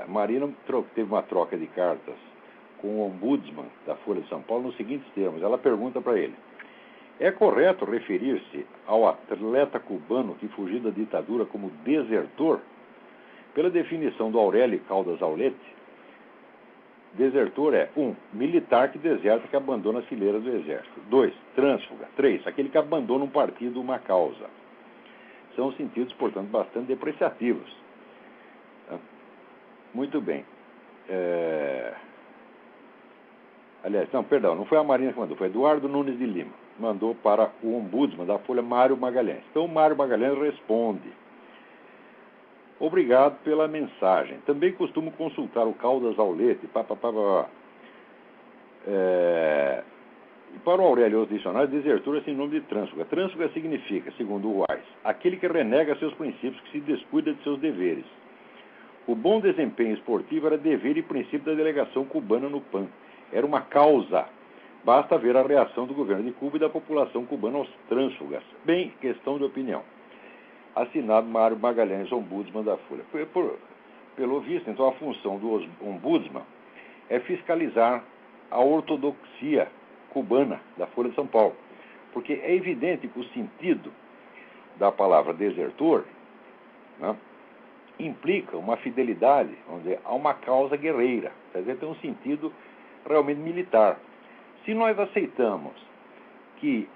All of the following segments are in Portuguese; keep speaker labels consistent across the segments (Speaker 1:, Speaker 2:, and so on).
Speaker 1: Marina teve uma troca de cartas com o ombudsman da Folha de São Paulo nos seguintes termos. Ela pergunta para ele: é correto referir-se ao atleta cubano que fugiu da ditadura como desertor? Pela definição do Aurélio Caldas Aulete, desertor é 1. Militar que deserta, que abandona as fileiras do exército. 2. Trânsfuga. 3. Aquele que abandona um partido, uma causa. São sentidos, portanto, bastante depreciativos. Muito bem. Aliás, não, perdão, não foi a Marina que mandou, foi Eduardo Nunes de Lima. Mandou para o ombudsman da Folha, Mário Magalhães. Então, o Mário Magalhães responde: obrigado pela mensagem. Também costumo consultar o Caldas Aulete. E para o Aurélio, os dicionários, desertor é sinônimo de trânsfuga. Trânsfuga significa, segundo o Weiss, aquele que renega seus princípios, que se descuida de seus deveres. O bom desempenho esportivo era dever e princípio da delegação cubana no PAN. Era uma causa. Basta ver a reação do governo de Cuba e da população cubana aos trânsfugas. Bem, questão de opinião. Assinado Mário Magalhães, ombudsman da Folha. Pelo visto, então, a função do ombudsman é fiscalizar a ortodoxia cubana da Folha de São Paulo. Porque é evidente que o sentido da palavra desertor, né, implica uma fidelidade, vamos dizer, a uma causa guerreira. Quer dizer, tem um sentido realmente militar. Se nós aceitamos que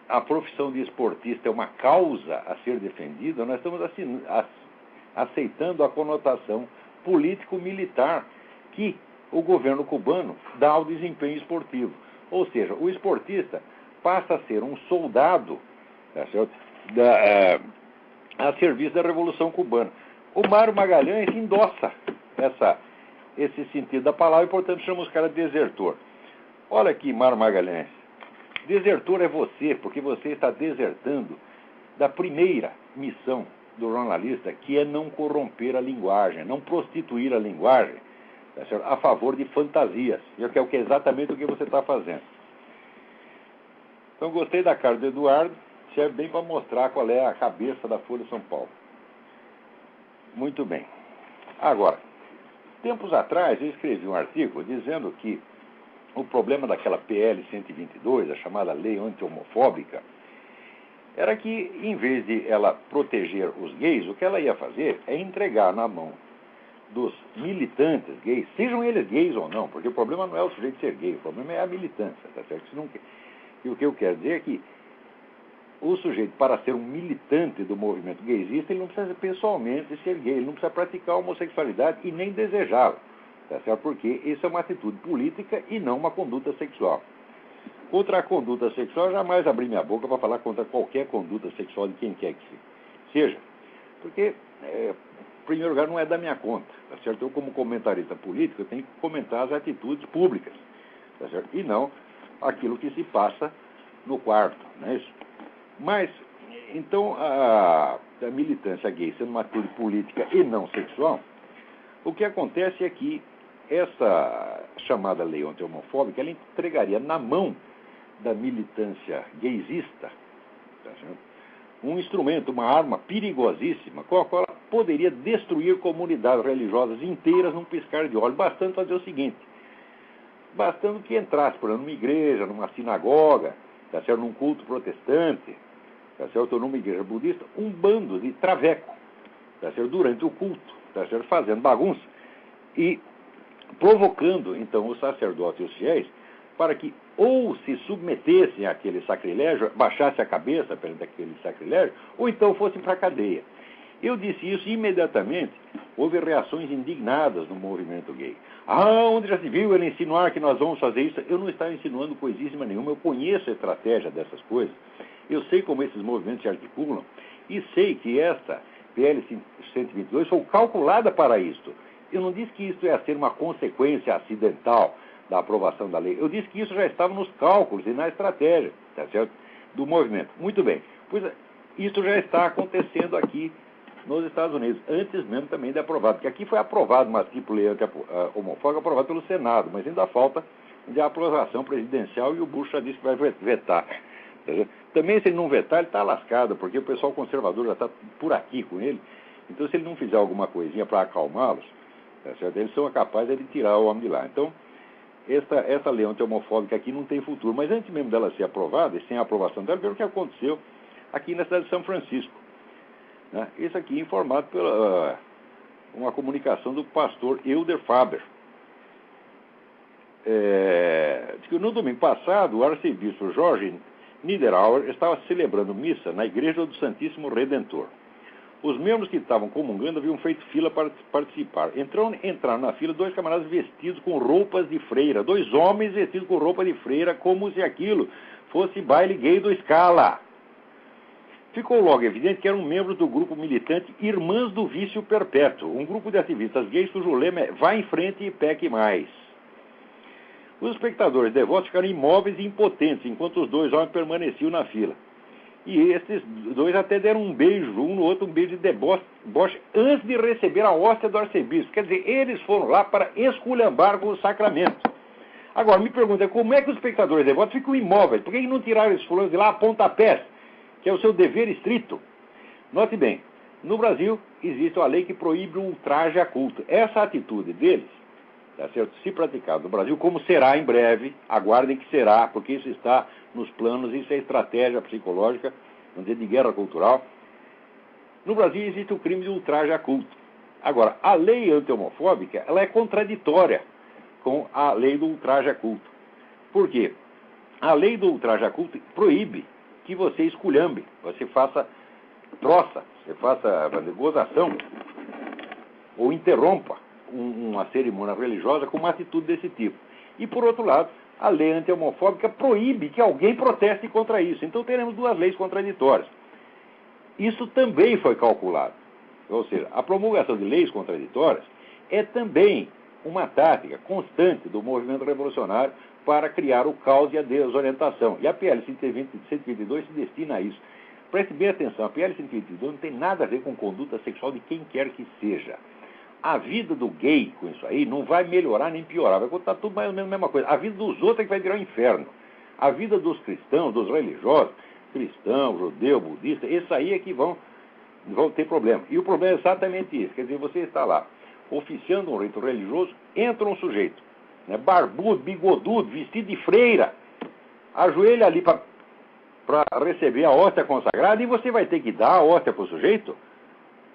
Speaker 1: a profissão de esportista é uma causa a ser defendida, nós estamos aceitando a conotação político-militar que o governo cubano dá ao desempenho esportivo. Ou seja, o esportista passa a ser um soldado, tá certo? A serviço da Revolução Cubana. O Mário Magalhães endossa esse sentido da palavra e, portanto, chama os caras de desertor. Olha aqui, Mário Magalhães. Desertor é você, porque você está desertando da primeira missão do jornalista, que é não corromper a linguagem, não prostituir a linguagem, tá certo? A favor de fantasias, que é exatamente o que você está fazendo. Então, gostei da carta do Eduardo, serve bem para mostrar qual é a cabeça da Folha de São Paulo. Muito bem. Agora, tempos atrás eu escrevi um artigo dizendo que o problema daquela PL 122, a chamada lei anti-homofóbica, era que, em vez de ela proteger os gays, o que ela ia fazer é entregar na mão dos militantes gays, sejam eles gays ou não, porque o problema não é o sujeito ser gay, o problema é a militância, tá certo? E o que eu quero dizer é que o sujeito, para ser um militante do movimento gaysista, ele não precisa pessoalmente ser gay, ele não precisa praticar a homossexualidade e nem desejá-la, tá certo? Porque isso é uma atitude política e não uma conduta sexual. Contra a conduta sexual, eu jamais abri minha boca para falar contra qualquer conduta sexual de quem quer que seja. Porque, em primeiro lugar, não é da minha conta, tá certo? Eu, como comentarista político, eu tenho que comentar as atitudes públicas, tá certo? E não aquilo que se passa no quarto, não é isso? Mas, então, a militância gay sendo uma atitude política e não sexual, o que acontece é que essa chamada lei anti-homofóbica, ela entregaria na mão da militância gaysista, tá certo? Um instrumento, uma arma perigosíssima, com a qual ela poderia destruir comunidades religiosas inteiras num piscar de olhos, bastando fazer o seguinte: bastando que entrasse, por exemplo, numa igreja, numa sinagoga, tá certo? Num culto protestante, tá certo? Ou numa igreja budista, um bando de traveco, tá certo? Durante o culto, tá certo? Fazendo bagunça e provocando, então, os sacerdotes e os fiéis para que ou se submetessem àquele sacrilégio, baixassem a cabeça perante aquele sacrilégio, ou então fossem para a cadeia. Eu disse isso e imediatamente houve reações indignadas no movimento gay. Onde já se viu ele insinuar que nós vamos fazer isso? Eu não estava insinuando coisíssima nenhuma, eu conheço a estratégia dessas coisas, eu sei como esses movimentos se articulam e sei que esta PL 122 foi calculada para isto. Eu não disse que isso ia ser uma consequência acidental da aprovação da lei. Eu disse que isso já estava nos cálculos e na estratégia, tá certo? Do movimento. Muito bem. Pois isso já está acontecendo aqui nos Estados Unidos, antes mesmo também de aprovado. Porque aqui foi aprovado uma tipo lei homofóbica aprovada pelo Senado, mas ainda falta de aprovação presidencial e o Bush já disse que vai vetar. Tá certo? Também, se ele não vetar, ele está lascado, porque o pessoal conservador já está por aqui com ele. Então, se ele não fizer alguma coisinha para acalmá-los, tá certo? Eles são capazes de tirar o homem de lá. Então, essa lei anti-homofóbica aqui não tem futuro. Mas antes mesmo dela ser aprovada, e sem a aprovação dela, veja o que aconteceu aqui na cidade de São Francisco. Né? Isso aqui informado pela uma comunicação do pastor Elder Faber. Diz que no domingo passado, o arcebispo Jorge Niederauer estava celebrando missa na Igreja do Santíssimo Redentor. Os membros que estavam comungando haviam feito fila para participar. Entraram na fila dois camaradas vestidos com roupas de freira, dois homens vestidos com roupa de freira, como se aquilo fosse baile gay do Scala. Ficou logo evidente que eram membros do grupo militante Irmãs do Vício Perpétuo, um grupo de ativistas gays cujo lema é "Vá em frente e peque mais". Os espectadores devotos ficaram imóveis e impotentes enquanto os dois homens permaneciam na fila. E esses dois até deram um beijo um no outro, um beijo de deboche, antes de receber a hóstia do arcebispo. Quer dizer, eles foram lá para esculhambar com o sacramento. Agora, me pergunta, como é que os espectadores devotos ficam imóveis? Por que não tiraram esses fulanos de lá a pontapés, que é o seu dever estrito? Note bem, no Brasil existe uma lei que proíbe o ultraje a culto. Essa atitude deles, tá certo? Se praticado no Brasil, como será em breve, aguardem que será, porque isso está nos planos, isso é estratégia psicológica, vamos dizer, de guerra cultural. No Brasil existe o crime de ultraje a culto. Agora, a lei anti-homofóbica, ela é contraditória com a lei do ultraje a culto. Por quê? A lei do ultraje a culto proíbe que você esculhambe, você faça troça, você faça gozação, ou interrompa uma cerimônia religiosa com uma atitude desse tipo. E, por outro lado, a lei anti-homofóbica proíbe que alguém proteste contra isso. Então, teremos duas leis contraditórias. Isso também foi calculado. Ou seja, a promulgação de leis contraditórias é também uma tática constante do movimento revolucionário para criar o caos e a desorientação. E a PL 122 se destina a isso. Preste bem atenção, a PL 122 não tem nada a ver com conduta sexual de quem quer que seja. A vida do gay com isso aí não vai melhorar nem piorar, vai continuar tudo mais ou menos a mesma coisa. A vida dos outros é que vai virar um inferno. A vida dos cristãos, dos religiosos, cristão, judeu, budista, esses aí é que vão ter problema. E o problema é exatamente isso. Quer dizer, você está lá, oficiando um rito religioso, entra um sujeito, né, barbudo, bigodudo, vestido de freira, ajoelha ali para receber a hóstia consagrada e você vai ter que dar a hóstia para o sujeito.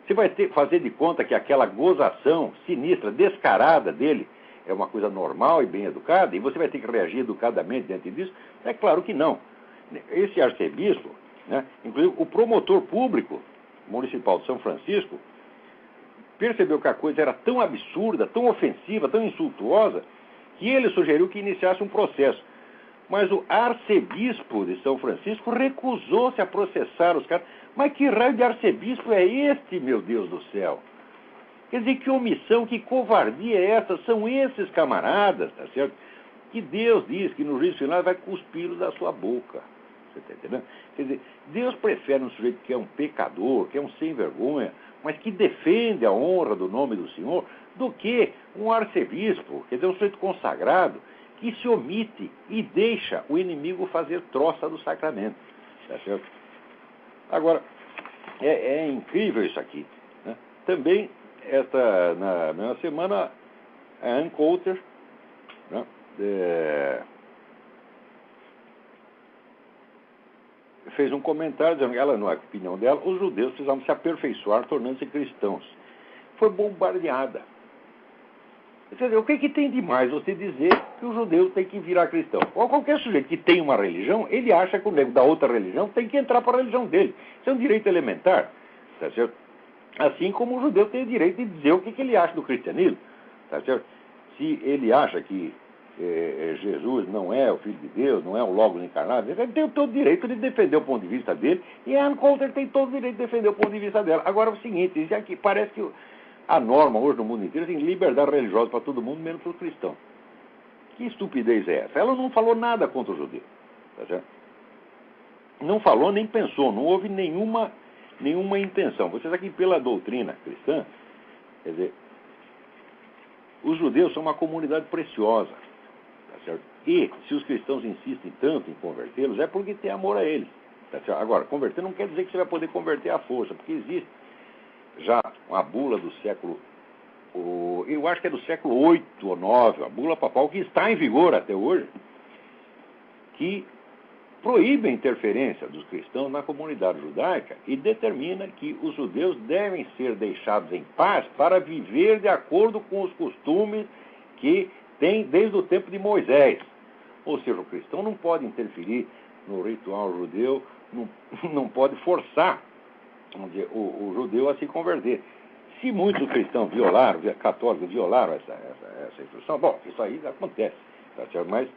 Speaker 1: Você vai ter que fazer de conta que aquela gozação sinistra, descarada dele é uma coisa normal e bem educada, e você vai ter que reagir educadamente diante disso? É claro que não. Esse arcebispo, né, inclusive o promotor público municipal de São Francisco, percebeu que a coisa era tão absurda, tão ofensiva, tão insultuosa, que ele sugeriu que iniciasse um processo. Mas o arcebispo de São Francisco recusou-se a processar os caras. Mas que raio de arcebispo é este, meu Deus do céu? Quer dizer, que omissão, que covardia é essa? São esses camaradas, tá certo? Que Deus diz que no juízo final vai cuspi-los da sua boca. Você está entendendo? Quer dizer, Deus prefere um sujeito que é um pecador, que é um sem vergonha, mas que defende a honra do nome do Senhor, do que um arcebispo, quer dizer, um sujeito consagrado, que se omite e deixa o inimigo fazer troça do sacramento. Tá certo? Agora, é incrível isso aqui. Né? Também, na mesma semana, a Ann Coulter, né, fez um comentário dizendo que ela, não é a opinião dela, os judeus precisavam se aperfeiçoar tornando-se cristãos. Foi bombardeada. Quer dizer, o que tem de mais você dizer que o judeu tem que virar cristão? Ou qualquer sujeito que tem uma religião, ele acha que o nego da outra religião tem que entrar para a religião dele. Isso é um direito elementar, tá certo? Assim como o judeu tem o direito de dizer o que ele acha do cristianismo, tá certo? Se ele acha que Jesus não é o Filho de Deus, não é o Logos encarnado, ele tem todo o direito de defender o ponto de vista dele, e a Ann Coulter tem todo o direito de defender o ponto de vista dela. Agora, é o seguinte, isso aqui parece que a norma hoje no mundo inteiro tem liberdade religiosa para todo mundo, menos para os cristãos. Que estupidez é essa? Ela não falou nada contra o judeu. Tá certo? Não falou nem pensou, não houve nenhuma intenção. Vocês aqui, pela doutrina cristã, quer dizer, os judeus são uma comunidade preciosa. Tá certo? E, se os cristãos insistem tanto em convertê-los, é porque tem amor a eles. Tá certo? Agora, converter não quer dizer que você vai poder converter à força, porque existe já uma bula do século eu acho que é do século 8 ou 9, a bula papal, que está em vigor até hoje, que proíbe a interferência dos cristãos na comunidade judaica e determina que os judeus devem ser deixados em paz para viver de acordo com os costumes que tem desde o tempo de Moisés. Ou seja, o cristão não pode interferir no ritual judeu, não pode forçar, vamos dizer, o judeu a se converter. Se muitos cristãos católicos violaram essa instrução, bom, isso aí acontece, tá certo? Mas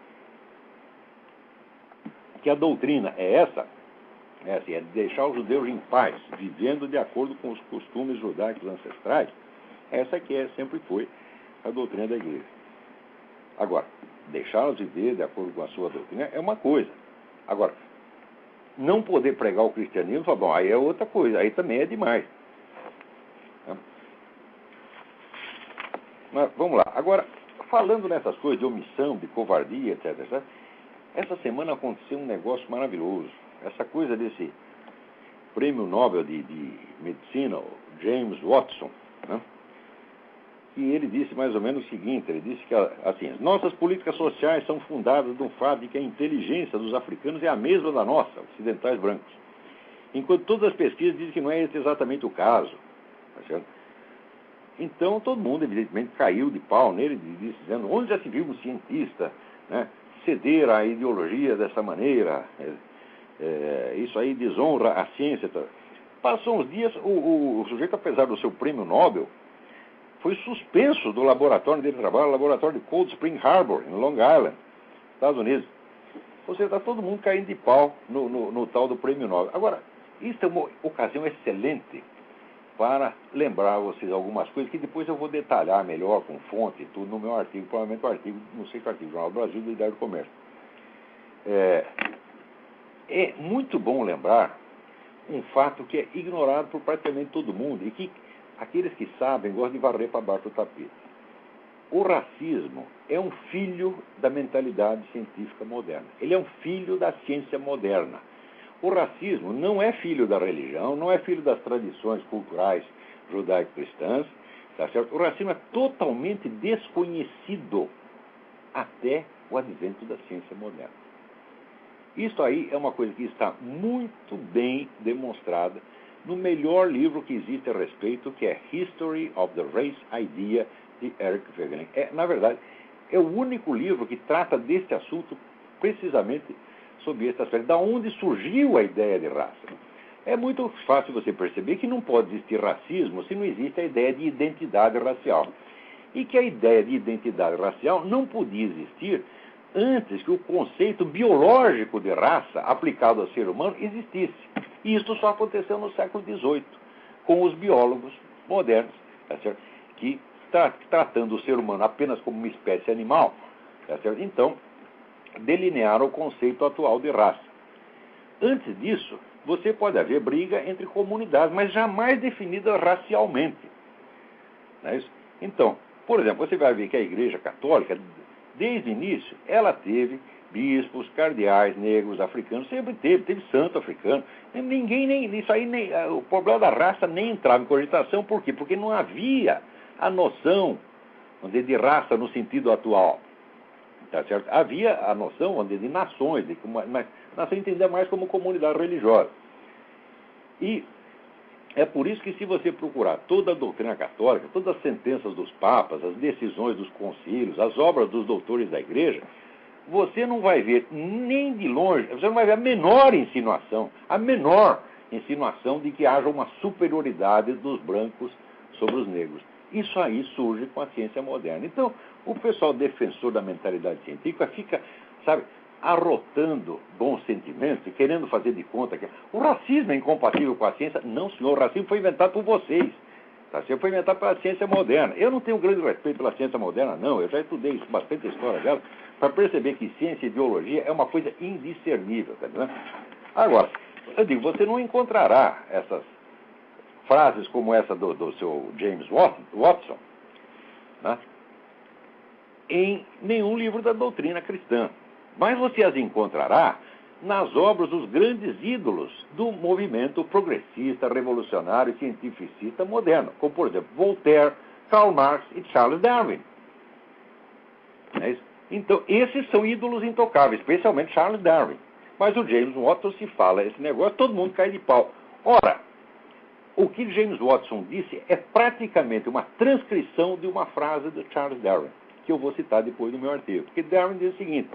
Speaker 1: que a doutrina é de deixar os judeus em paz, vivendo de acordo com os costumes judaicos ancestrais, essa que sempre foi a doutrina da igreja. Agora, deixá-los viver de acordo com a sua doutrina é uma coisa. Agora, não poder pregar o cristianismo, bom, aí é outra coisa, aí também é demais. Mas vamos lá. Agora, falando nessas coisas de omissão, de covardia, etc., essa semana aconteceu um negócio maravilhoso. Essa coisa desse prêmio Nobel de Medicina, o James Watson, né? E ele disse mais ou menos o seguinte, ele disse que, assim, as nossas políticas sociais são fundadas no fato de que a inteligência dos africanos é a mesma da nossa, ocidentais brancos. Enquanto todas as pesquisas dizem que não é esse exatamente o caso. Tá certo? Então, todo mundo, evidentemente, caiu de pau nele, dizendo, onde já se viu um cientista, né, ceder à ideologia dessa maneira? Isso aí desonra a ciência. Passou uns dias, o sujeito, apesar do seu prêmio Nobel, foi suspenso do laboratório onde ele trabalha, o laboratório de Cold Spring Harbor, em Long Island, Estados Unidos. Ou seja, está todo mundo caindo de pau no tal do prêmio Nobel. Agora, isso é uma ocasião excelente para lembrar a vocês algumas coisas que depois eu vou detalhar melhor com fonte e tudo no meu artigo, provavelmente o artigo, não sei se o artigo, Jornal do Brasil, do Diário do Comércio. É muito bom lembrar um fato que é ignorado por praticamente todo mundo e que aqueles que sabem gostam de varrer para baixo do tapete. O racismo é um filho da mentalidade científica moderna. Ele é um filho da ciência moderna. O racismo não é filho da religião, não é filho das tradições culturais judaico-cristãs, tá certo? O racismo é totalmente desconhecido até o advento da ciência moderna. Isso aí é uma coisa que está muito bem demonstrada no melhor livro que existe a respeito, que é History of the Race Idea, de Eric Wegener. Na verdade, é o único livro que trata deste assunto precisamente sob esse aspecto, da onde surgiu a ideia de raça. É muito fácil você perceber que não pode existir racismo se não existe a ideia de identidade racial. E que a ideia de identidade racial não podia existir antes que o conceito biológico de raça aplicado ao ser humano existisse. E isso só aconteceu no século XVIII, com os biólogos modernos, tá certo? Que, tratando o ser humano apenas como uma espécie animal, tá certo? Então, delinearam o conceito atual de raça. Antes disso, você pode haver briga entre comunidades, mas jamais definida racialmente. Não é isso? Então, por exemplo, você vai ver que a Igreja Católica, desde o início, ela teve bispos, cardeais, negros, africanos, sempre teve santo africano. O problema da raça nem entrava em cogitação, por quê? Porque não havia a noção, vamos dizer, de raça no sentido atual. Tá certo? Havia a noção, vamos dizer, de nações, mas nação entendida mais como comunidade religiosa. E é por isso que, se você procurar toda a doutrina católica, todas as sentenças dos papas, as decisões dos concílios, as obras dos doutores da igreja, você não vai ver nem de longe, você não vai ver a menor insinuação de que haja uma superioridade dos brancos sobre os negros. Isso aí surge com a ciência moderna. Então, o pessoal defensor da mentalidade científica fica, sabe, arrotando bons sentimentos e querendo fazer de conta que o racismo é incompatível com a ciência. Não, senhor, o racismo foi inventado por vocês. Tá? Foi inventado pela ciência moderna. Eu não tenho grande respeito pela ciência moderna, não. Eu já estudei bastante a história dela para perceber que ciência e ideologia é uma coisa indiscernível. Tá vendo? Agora, eu digo, você não encontrará essas frases como essa do seu James Watson, né, em nenhum livro da doutrina cristã. Mas você as encontrará nas obras dos grandes ídolos do movimento progressista, revolucionário e cientificista moderno, como, por exemplo, Voltaire, Karl Marx e Charles Darwin. É isso? Então, esses são ídolos intocáveis, especialmente Charles Darwin. Mas o James Watson, se fala esse negócio, todo mundo cai de pau. Ora, o que James Watson disse é praticamente uma transcrição de uma frase de Charles Darwin, que eu vou citar depois no meu artigo. Porque Darwin diz o seguinte,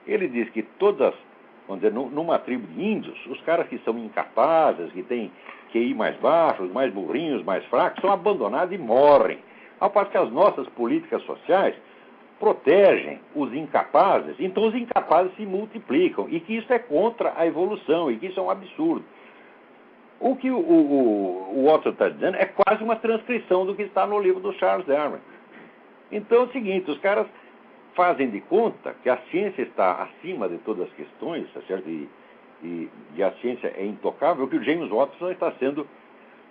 Speaker 1: ele diz que todas, vamos dizer, numa tribo de índios, os caras que são incapazes, que têm QI mais baixos, mais burrinhos, mais fracos, são abandonados e morrem. Ao passo que as nossas políticas sociais protegem os incapazes, então os incapazes se multiplicam, e que isso é contra a evolução, e que isso é um absurdo. O que o Watson está dizendo é quase uma transcrição do que está no livro do Charles Darwin. Então é o seguinte, os caras fazem de conta que a ciência está acima de todas as questões, tá certo? E a ciência é intocável, que o James Watson está sendo,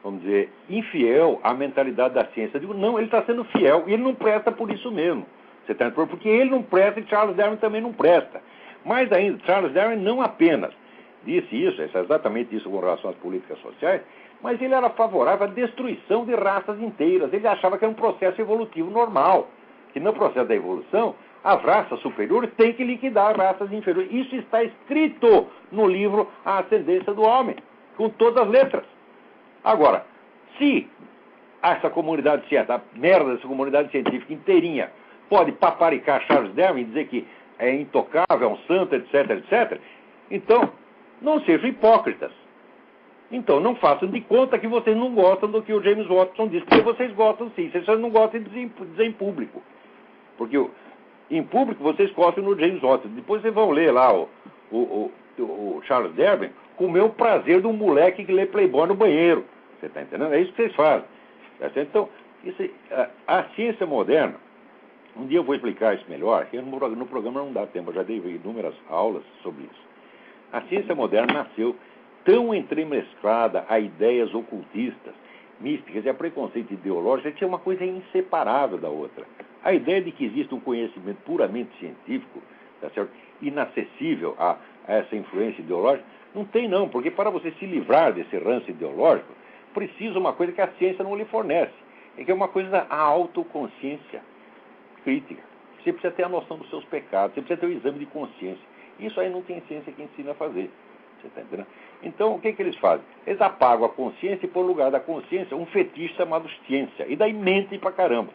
Speaker 1: vamos dizer, infiel à mentalidade da ciência. Eu digo, não, ele está sendo fiel, e ele não presta por isso mesmo. Você está entendendo? Porque ele não presta e Charles Darwin também não presta. Mais ainda, Charles Darwin não apenas disse isso, é exatamente isso com relação às políticas sociais, mas ele era favorável à destruição de raças inteiras. Ele achava que era um processo evolutivo normal, que no processo da evolução, as raças superiores têm que liquidar as raças inferiores. Isso está escrito no livro A Ascendência do Homem, com todas as letras. Agora, se essa comunidade científica, a merda dessa comunidade científica inteirinha, pode paparicar Charles Darwin e dizer que é intocável, é um santo, etc., etc., então, não sejam hipócritas. Então, não façam de conta que vocês não gostam do que o James Watson disse, porque vocês gostam sim, vocês só não gostam de dizer em público. Porque em público vocês gostam no James Watson. Depois vocês vão ler lá o Charles Darwin com o meu prazer de um moleque que lê Playboy no banheiro. Você está entendendo? É isso que vocês fazem. Então, a ciência moderna, um dia eu vou explicar isso melhor, que no programa não dá tempo, eu já dei inúmeras aulas sobre isso. A ciência moderna nasceu tão entremesclada a ideias ocultistas, místicas e a preconceito ideológico, que tinha uma coisa inseparável da outra. A ideia de que existe um conhecimento puramente científico, tá certo? Inacessível a essa influência ideológica, não tem não, porque para você se livrar desse ranço ideológico, precisa uma coisa que a ciência não lhe fornece, é que é uma coisa da autoconsciência crítica. Você precisa ter a noção dos seus pecados, você precisa ter o exame de consciência. Isso aí não tem ciência que ensina a fazer. Você está entendendo? Então, o que eles fazem? Eles apagam a consciência e põem no lugar da consciência um fetiche chamado ciência. E daí mentem pra caramba.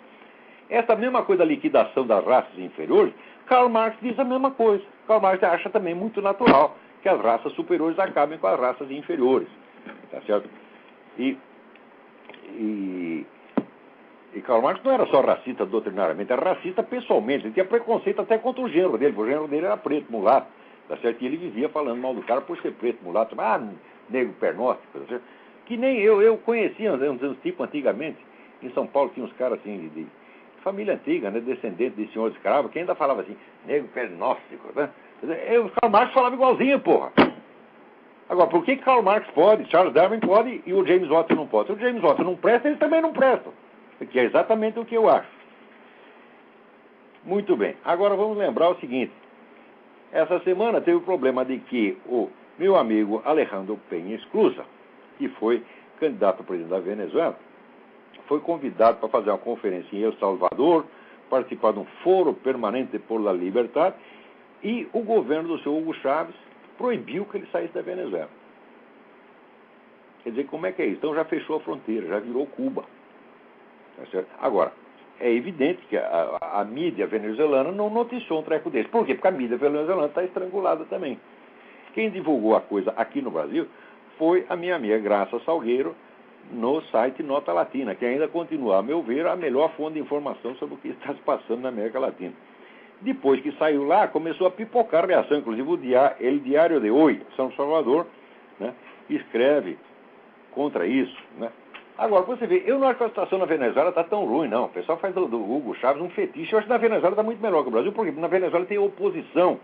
Speaker 1: Essa mesma coisa da liquidação das raças inferiores, Karl Marx diz a mesma coisa. Karl Marx acha também muito natural que as raças superiores acabem com as raças inferiores. Tá certo? E Karl Marx não era só racista doutrinariamente, era racista pessoalmente. Ele tinha preconceito até contra o genro dele, porque o genro dele era preto, mulato. Tá certo? E ele vivia falando mal do cara por ser preto, mulato. Negro pernóstico. Tá certo? Que nem eu conhecia uns tipos antigamente. Em São Paulo tinha uns caras assim, de família antiga, né, descendente de senhor escravo, que ainda falava assim, negro pernóstico. Né? O Karl Marx falava igualzinho, porra. Agora, por que Karl Marx pode, Charles Darwin pode e o James Watson não pode? Se o James Watson não presta, eles também não prestam. Que é exatamente o que eu acho. Muito bem. Agora vamos lembrar o seguinte. Essa semana teve o problema de que o meu amigo Alejandro Peña Esclusa, que foi candidato a presidente da Venezuela, foi convidado para fazer uma conferência em El Salvador, participar de um foro permanente por la liberdade, e o governo do senhor Hugo Chávez proibiu que ele saísse da Venezuela. Quer dizer, como é que é isso? Então já fechou a fronteira, já virou Cuba. Tá certo? Agora, é evidente que a mídia venezuelana não noticiou um treco desse. Por quê? Porque a mídia venezuelana está estrangulada também. Quem divulgou a coisa aqui no Brasil foi a minha amiga Graça Salgueiro, no site Nota Latina, que ainda continua, a meu ver, a melhor fonte de informação sobre o que está se passando na América Latina. Depois que saiu lá, começou a pipocar a reação. Inclusive, El Diário de Hoy, São Salvador, né, escreve contra isso, né? Agora, você vê, eu não acho que a situação na Venezuela está tão ruim, não. O pessoal faz do Hugo Chávez um fetiche. Eu acho que na Venezuela está muito melhor que o Brasil, porque na Venezuela tem oposição.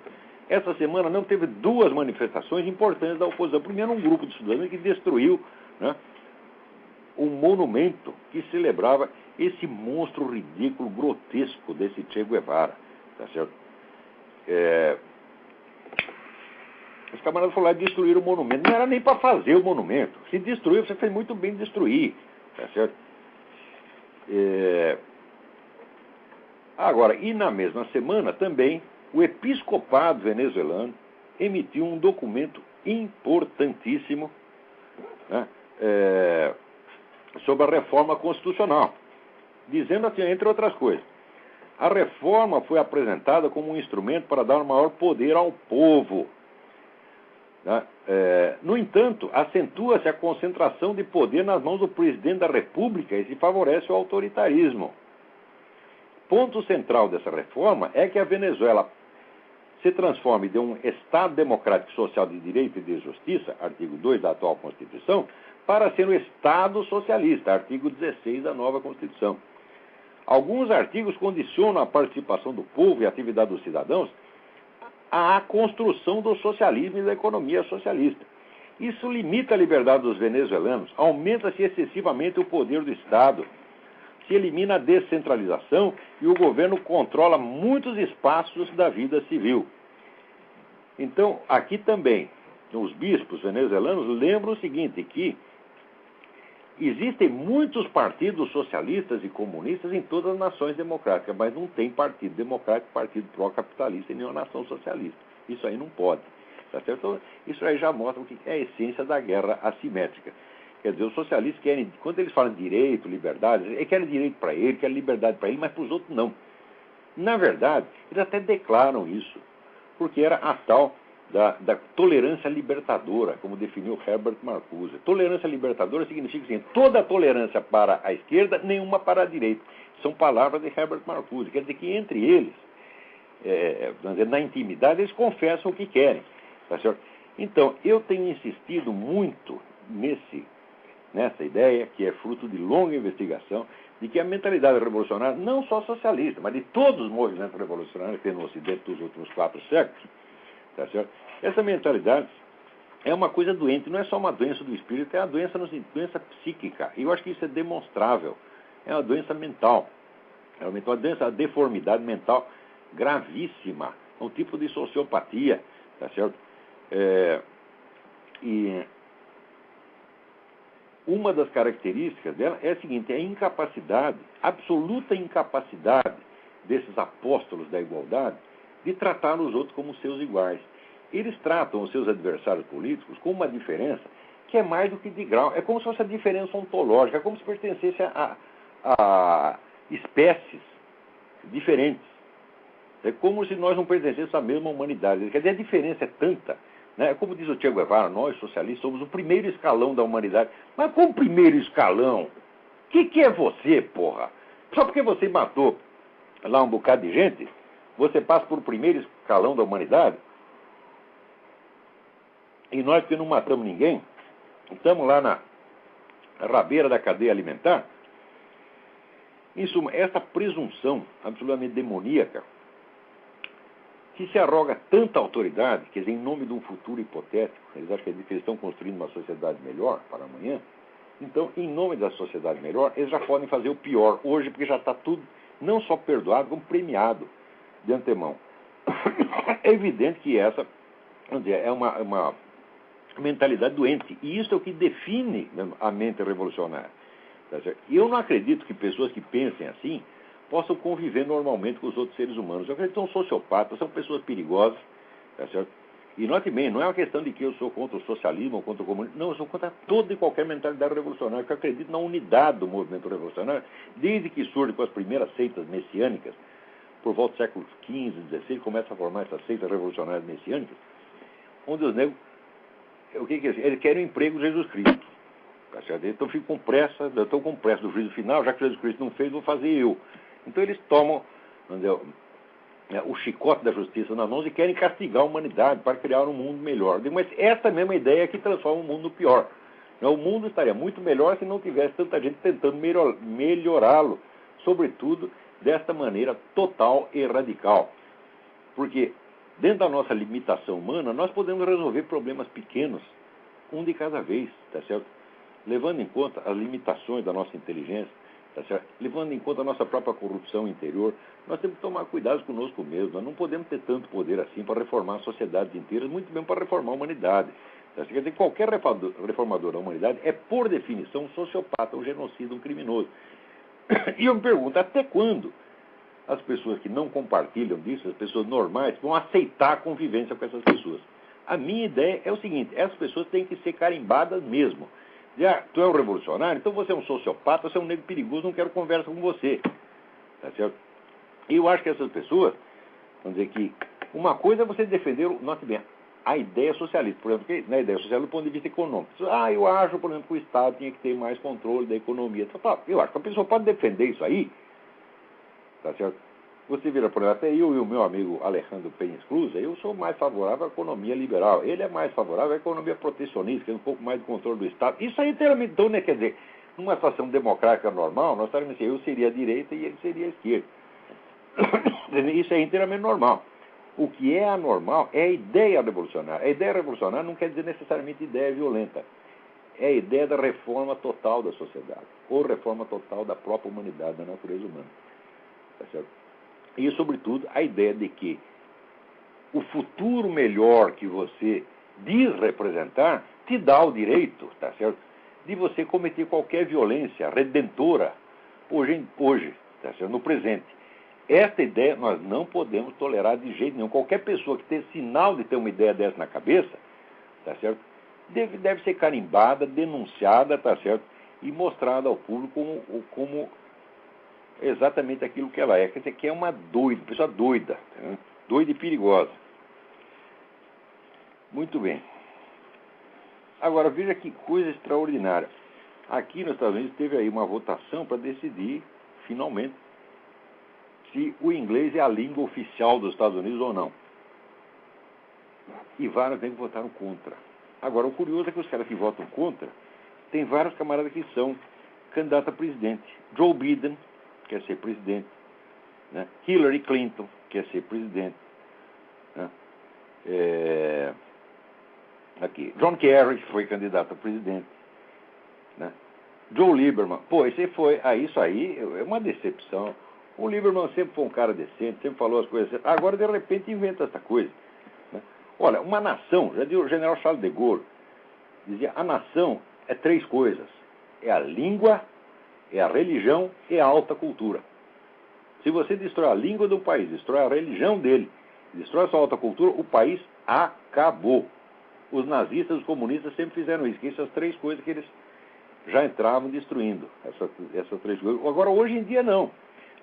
Speaker 1: Essa semana não teve duas manifestações importantes da oposição. Primeiro, um grupo de estudantes que destruiu, né, um monumento que celebrava esse monstro ridículo, grotesco desse Che Guevara. Tá certo? Os camaradas foram lá e destruíram o monumento. Não era nem para fazer o monumento. Se destruiu, você fez muito bem em destruir. Tá certo? Agora, e na mesma semana também, o episcopado venezuelano emitiu um documento importantíssimo, né, sobre a reforma constitucional, dizendo assim, entre outras coisas, a reforma foi apresentada como um instrumento para dar um maior poder ao povo. Né? No entanto, acentua-se a concentração de poder nas mãos do presidente da República e se favorece o autoritarismo. Ponto central dessa reforma é que a Venezuela se transforme de um Estado democrático social de direito e de justiça, artigo 2 da atual Constituição, para ser um Estado socialista, artigo 16 da nova Constituição. Alguns artigos condicionam a participação do povo e a atividade dos cidadãos à construção do socialismo e da economia socialista. Isso limita a liberdade dos venezuelanos, aumenta-se excessivamente o poder do Estado, se elimina a descentralização e o governo controla muitos espaços da vida civil. Então, aqui também, os bispos venezuelanos lembram o seguinte, que existem muitos partidos socialistas e comunistas em todas as nações democráticas, mas não tem partido democrático, partido pró-capitalista em nenhuma nação socialista. Isso aí não pode. Tá certo? Então, isso aí já mostra o que é a essência da guerra assimétrica. Quer dizer, os socialistas querem, quando eles falam direito, liberdade, eles querem direito para ele, querem liberdade para ele, mas para os outros não. Na verdade, eles até declaram isso, porque era a tal da tolerância libertadora, como definiu Herbert Marcuse. Tolerância libertadora significa assim, toda tolerância para a esquerda, nenhuma para a direita. São palavras de Herbert Marcuse. Quer dizer que entre eles, na intimidade, eles confessam o que querem. Tá certo? Então, eu tenho insistido muito nessa ideia, que é fruto de longa investigação, de que a mentalidade revolucionária, não só socialista, mas de todos os movimentos revolucionários que tem no Ocidente dos últimos 4 séculos, tá certo? Essa mentalidade é uma coisa doente, não é só uma doença do espírito, é uma doença psíquica. E eu acho que isso é demonstrável. É uma doença mental. É uma doença, uma deformidade mental gravíssima. É um tipo de sociopatia, tá certo? E uma das características dela é a seguinte, é a incapacidade, absoluta incapacidade desses apóstolos da igualdade de tratar os outros como seus iguais. Eles tratam os seus adversários políticos com uma diferença que é mais do que de grau. É como se fosse a diferença ontológica, é como se pertencesse a espécies diferentes. É como se nós não pertencêssemos à mesma humanidade. Quer dizer, a diferença é tanta, né? Como diz o Che Guevara, nós, socialistas, somos o primeiro escalão da humanidade. Mas como primeiro escalão? O que é você, porra? Só porque você matou lá um bocado de gente, você passa por primeiro escalão da humanidade? E nós que não matamos ninguém, estamos lá na rabeira da cadeia alimentar. Em suma, essa presunção absolutamente demoníaca, que se arroga tanta autoridade, quer dizer, em nome de um futuro hipotético, eles acham que eles estão construindo uma sociedade melhor para amanhã, então, em nome da sociedade melhor, eles já podem fazer o pior hoje, porque já está tudo, não só perdoado, como premiado de antemão. É evidente que essa, vamos dizer, é uma mentalidade doente, e isso é o que define a mente revolucionária. Tá certo? E eu não acredito que pessoas que pensem assim possam conviver normalmente com os outros seres humanos. Eu acredito que são sociopatas, são pessoas perigosas, tá certo? E note bem, não é uma questão de que eu sou contra o socialismo ou contra o comunismo, não, eu sou contra toda e qualquer mentalidade revolucionária, porque eu acredito na unidade do movimento revolucionário, desde que surge com as primeiras seitas messiânicas, por volta do século XV, XVI, começa a formar essas seitas revolucionárias messiânicas, onde os negros, o que é isso? Eles querem o emprego de Jesus Cristo. Tá certo? Então eu fico com pressa, eu estou com pressa do juízo final, já que Jesus Cristo não fez, vou fazer eu. Então eles tomam o chicote da justiça nas mãos e querem castigar a humanidade para criar um mundo melhor. Mas essa mesma ideia é que transforma o mundo no pior. O mundo estaria muito melhor se não tivesse tanta gente tentando melhorá-lo, sobretudo desta maneira total e radical. Porque dentro da nossa limitação humana, nós podemos resolver problemas pequenos, um de cada vez, tá certo? Levando em conta as limitações da nossa inteligência, tá certo? Levando em conta a nossa própria corrupção interior, nós temos que tomar cuidado conosco mesmo. Nós não podemos ter tanto poder assim para reformar sociedades inteiras, muito bem para reformar a humanidade. Tá certo? Quer dizer, qualquer reformador da humanidade é, por definição, um sociopata, um genocida, um criminoso. E eu me pergunto, até quando as pessoas que não compartilham disso, as pessoas normais, vão aceitar a convivência com essas pessoas? A minha ideia é o seguinte, essas pessoas têm que ser carimbadas mesmo. Tu é um revolucionário, então você é um sociopata, você é um negro perigoso, não quero conversa com você. Tá certo? E eu acho que essas pessoas, vamos dizer que, uma coisa é você defender, note bem, a ideia socialista, por exemplo, que na ideia socialista do ponto de vista econômico. Eu acho, por exemplo, que o Estado tinha que ter mais controle da economia. Eu acho que a pessoa pode defender isso aí, tá certo? Você vira, por exemplo, até eu e o meu amigo Alejandro Penha Cruz, eu sou mais favorável à economia liberal. Ele é mais favorável à economia protecionista, que é um pouco mais de controle do Estado. Isso aí inteiramente, então, né, quer dizer, numa situação democrática normal, nós estaríamos assim, eu seria a direita e ele seria a esquerda. Isso é inteiramente normal. O que é anormal é a ideia revolucionária. A ideia revolucionária não quer dizer necessariamente ideia violenta. É a ideia da reforma total da sociedade, ou reforma total da própria humanidade, da natureza humana. Tá certo? E, sobretudo, a ideia de que o futuro melhor que você diz representar te dá o direito, tá certo, de você cometer qualquer violência redentora hoje, tá certo, no presente. Esta ideia nós não podemos tolerar de jeito nenhum. Qualquer pessoa que tenha sinal de ter uma ideia dessa na cabeça, tá certo, deve ser carimbada, denunciada, tá certo, e mostrada ao público como exatamente aquilo que ela é. Quer dizer, que é uma pessoa doida, né? Doida e perigosa. Muito bem. Agora, veja que coisa extraordinária. Aqui nos Estados Unidos teve aí uma votação para decidir, finalmente, se o inglês é a língua oficial dos Estados Unidos ou não. E vários que votaram contra. Agora, o curioso é que os caras que votam contra, tem vários camaradas que são candidatos a presidente. Joe Biden quer ser presidente, né? Hillary Clinton quer ser presidente, né? Aqui, John Kerry foi candidato a presidente, né? Joe Lieberman, isso aí é uma decepção. O Lieberman sempre foi um cara decente, sempre falou as coisas certas. Agora, de repente, inventa essa coisa, né? Olha, uma nação, já dizia o general Charles de Gaulle, dizia, a nação é 3 coisas. É a língua, é a religião e a alta cultura. Se você destrói a língua do país, destrói a religião dele, destrói a sua alta cultura, o país acabou. Os nazistas, os comunistas sempre fizeram isso, que essas 3 coisas que eles já entravam destruindo, essas 3 coisas. Agora, hoje em dia, não.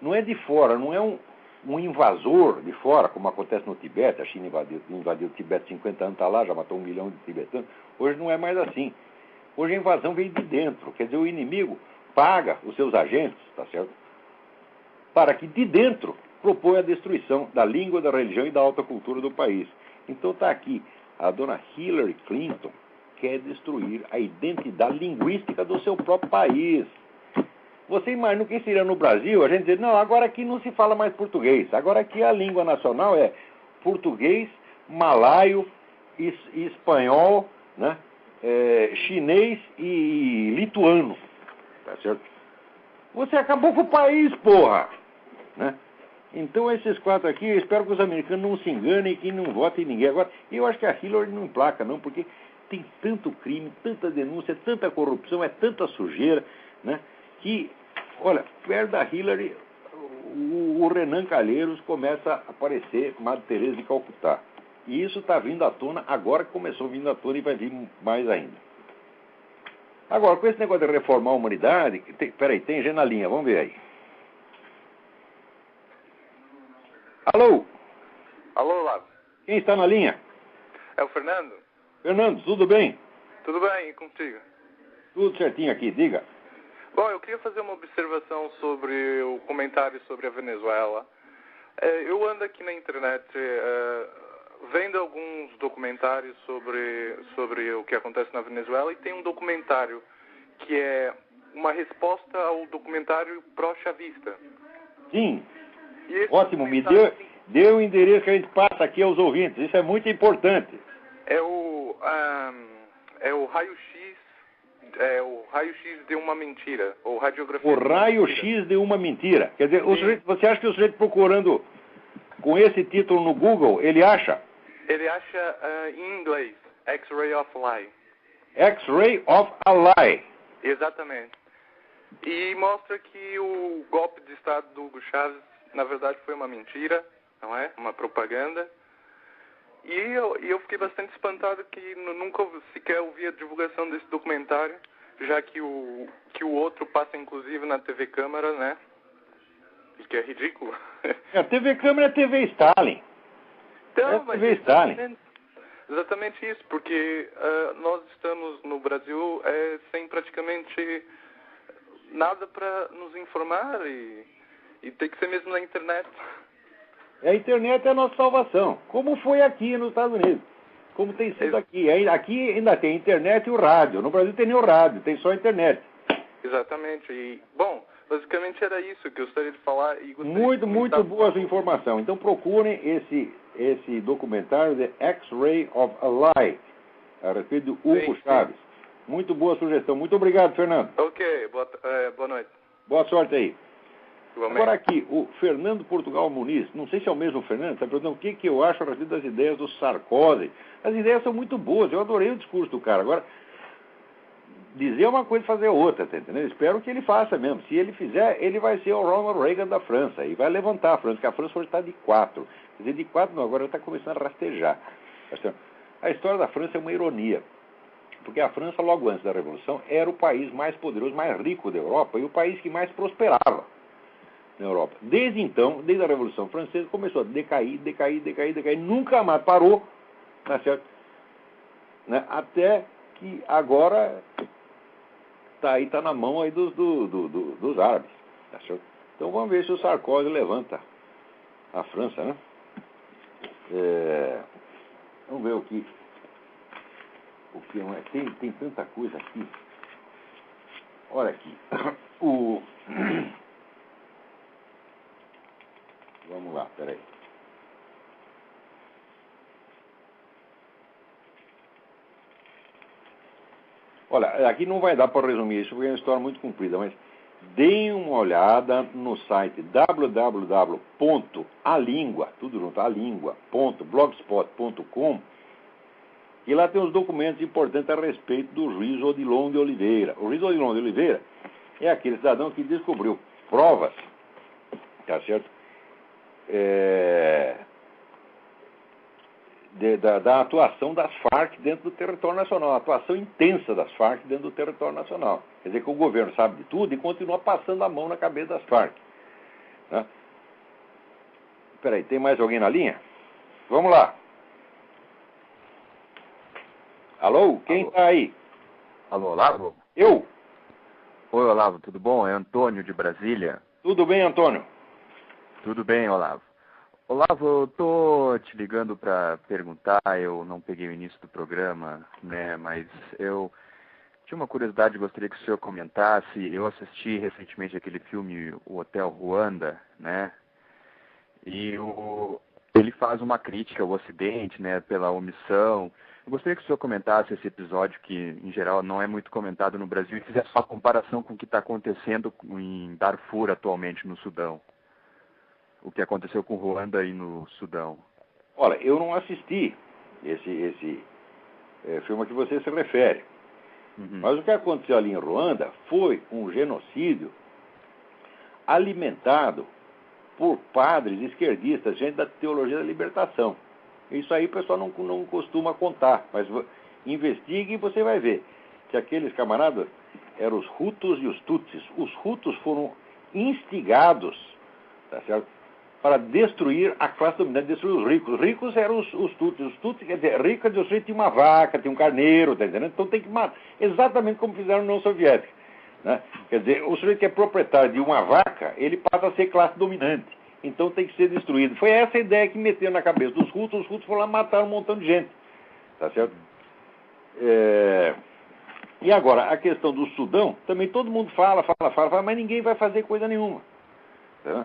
Speaker 1: Não é de fora, não é um invasor de fora, como acontece no Tibete. A China invadiu o Tibete 50 anos, está lá, já matou 1 milhão de tibetanos. Hoje não é mais assim. Hoje a invasão vem de dentro. Quer dizer, o inimigo paga os seus agentes, tá certo, para que de dentro proponha a destruição da língua, da religião e da alta cultura do país. Então está aqui, a dona Hillary Clinton quer destruir a identidade linguística do seu próprio país. Você imagina o que seria no Brasil? A gente diz, não, agora aqui não se fala mais português. Agora aqui a língua nacional é português, malaio, espanhol, né? Chinês e lituano. Tá certo? Você acabou com o país, porra! Né? Então esses 4 aqui, eu espero que os americanos não se enganem e que não votem em ninguém. Agora, eu acho que a Hillary não emplaca, não, porque tem tanto crime, tanta denúncia, tanta corrupção, é tanta sujeira, né? Que, olha, perto da Hillary, o Renan Calheiros começa a aparecer Madre Teresa de Calcutá. E isso está vindo à tona, agora que começou vindo à tona e vai vir mais ainda. Agora, com esse negócio de reformar a humanidade, tem gente na linha, vamos ver aí. Alô?
Speaker 2: Alô, Lavo.
Speaker 1: Quem está na linha?
Speaker 2: É o Fernando?
Speaker 1: Fernando, tudo bem?
Speaker 2: Tudo bem, e contigo?
Speaker 1: Tudo certinho aqui, diga.
Speaker 2: Bom, eu queria fazer uma observação sobre o comentário sobre a Venezuela. Eu ando aqui na internet vendo alguns documentários sobre o que acontece na Venezuela, e tem um documentário que é uma resposta ao documentário pró-chavista.
Speaker 1: Sim. Ótimo, me dê o endereço que a gente passa aqui aos ouvintes. Isso é muito importante.
Speaker 2: É o raio-x, o raio-x de uma mentira, ou radiografia.
Speaker 1: O raio-x de uma mentira. Quer dizer, você acha que o sujeito procurando com esse título no Google, ele acha?
Speaker 2: Ele acha em inglês, X-ray of lie.
Speaker 1: X-ray of a lie.
Speaker 2: Exatamente. E mostra que o golpe de Estado do Hugo Chávez, na verdade, foi uma mentira, não é? Uma propaganda. E eu fiquei bastante espantado que nunca sequer ouvi a divulgação desse documentário, já que o outro passa, inclusive, na TV Câmara, né? E que é ridículo.
Speaker 1: A TV Câmara é a TV Stalin.
Speaker 2: Então,
Speaker 1: é a TV Stalin.
Speaker 2: Exatamente isso, porque nós estamos no Brasil sem praticamente nada para nos informar e tem que ser mesmo na internet.
Speaker 1: A internet é a nossa salvação, como foi aqui nos Estados Unidos, como tem sido aqui. Aqui ainda tem internet e o rádio. No Brasil tem nem o rádio, tem só a internet.
Speaker 2: Exatamente. E, bom, basicamente era isso que eu gostaria de falar. E
Speaker 1: Muito boa a sua informação. Então procurem esse documentário The X-Ray of a Lie, a respeito do Hugo Chávez. Muito boa sugestão. Muito obrigado, Fernando.
Speaker 2: Ok, boa noite.
Speaker 1: Boa sorte aí.
Speaker 2: Igualmente.
Speaker 1: Agora aqui, o Fernando Portugal Muniz, não sei se é o mesmo Fernando, está perguntando o que eu acho a respeito das ideias do Sarkozy. As ideias são muito boas, eu adorei o discurso do cara. Agora, dizer uma coisa e fazer outra, tá entendendo? Espero que ele faça mesmo. Se ele fizer, ele vai ser o Ronald Reagan da França e vai levantar a França, porque a França hoje está de 4. Quer dizer, de 4 não, agora está começando a rastejar. A história da França é uma ironia, porque a França, logo antes da Revolução, era o país mais poderoso, mais rico da Europa e o país que mais prosperava na Europa. Desde então, desde a Revolução Francesa, começou a decair, nunca mais parou, tá certo? Né? Até que agora tá na mão aí dos árabes, tá certo? Então vamos ver se o Sarkozy levanta a França, né? Vamos ver o que não é. Tem tanta coisa aqui. Olha aqui. Vamos lá, peraí. Olha, aqui não vai dar para resumir isso, porque é uma história muito comprida, mas deem uma olhada no site www.alingua.blogspot.com e lá tem os documentos importantes a respeito do juiz Odilon de Oliveira. O juiz Odilon de Oliveira é aquele cidadão que descobriu provas, tá certo? Da atuação das Farc dentro do território nacional, a atuação intensa das Farc dentro do território nacional. Quer dizer que o governo sabe de tudo e continua passando a mão na cabeça das Farc. Né? Peraí, tem mais alguém na linha? Vamos lá. Alô? Quem está aí?
Speaker 3: Alô, Olavo?
Speaker 1: Eu?
Speaker 3: Oi, Olavo, tudo bom? É Antônio de Brasília.
Speaker 1: Tudo bem, Antônio?
Speaker 3: Tudo bem, Olavo. Olavo, eu tô te ligando para perguntar, eu não peguei o início do programa, né, mas eu tinha uma curiosidade, gostaria que o senhor comentasse. Eu assisti recentemente aquele filme, O Hotel Ruanda, né, e ele faz uma crítica ao Ocidente, né, pela omissão. Eu gostaria que o senhor comentasse esse episódio, que em geral não é muito comentado no Brasil, e fizesse uma comparação com o que está acontecendo em Darfur atualmente no Sudão. O que aconteceu com Ruanda e no Sudão.
Speaker 1: Olha, eu não assisti esse filme a que você se refere. Mas o que aconteceu ali em Ruanda foi um genocídio alimentado por padres esquerdistas, gente da teologia da libertação. Isso aí o pessoal não costuma contar, mas investigue e você vai ver que aqueles camaradas eram os Hutus e os Tutsis. Os Hutus foram instigados, tá certo, para destruir a classe dominante, destruir os ricos. Os ricos eram os Tutsis. Os Tutsis, quer dizer, rico é de você tinha uma vaca, tinha um carneiro, tá entendendo? Então tem que matar. Exatamente como fizeram na União Soviética. Né? Quer dizer, o sujeito que é proprietário de uma vaca, ele passa a ser classe dominante. Então tem que ser destruído. Foi essa a ideia que meteram na cabeça dos Hutus. Os Hutus foram lá matar um montão de gente. Tá certo? E agora, a questão do Sudão, também todo mundo fala, mas ninguém vai fazer coisa nenhuma. Tá?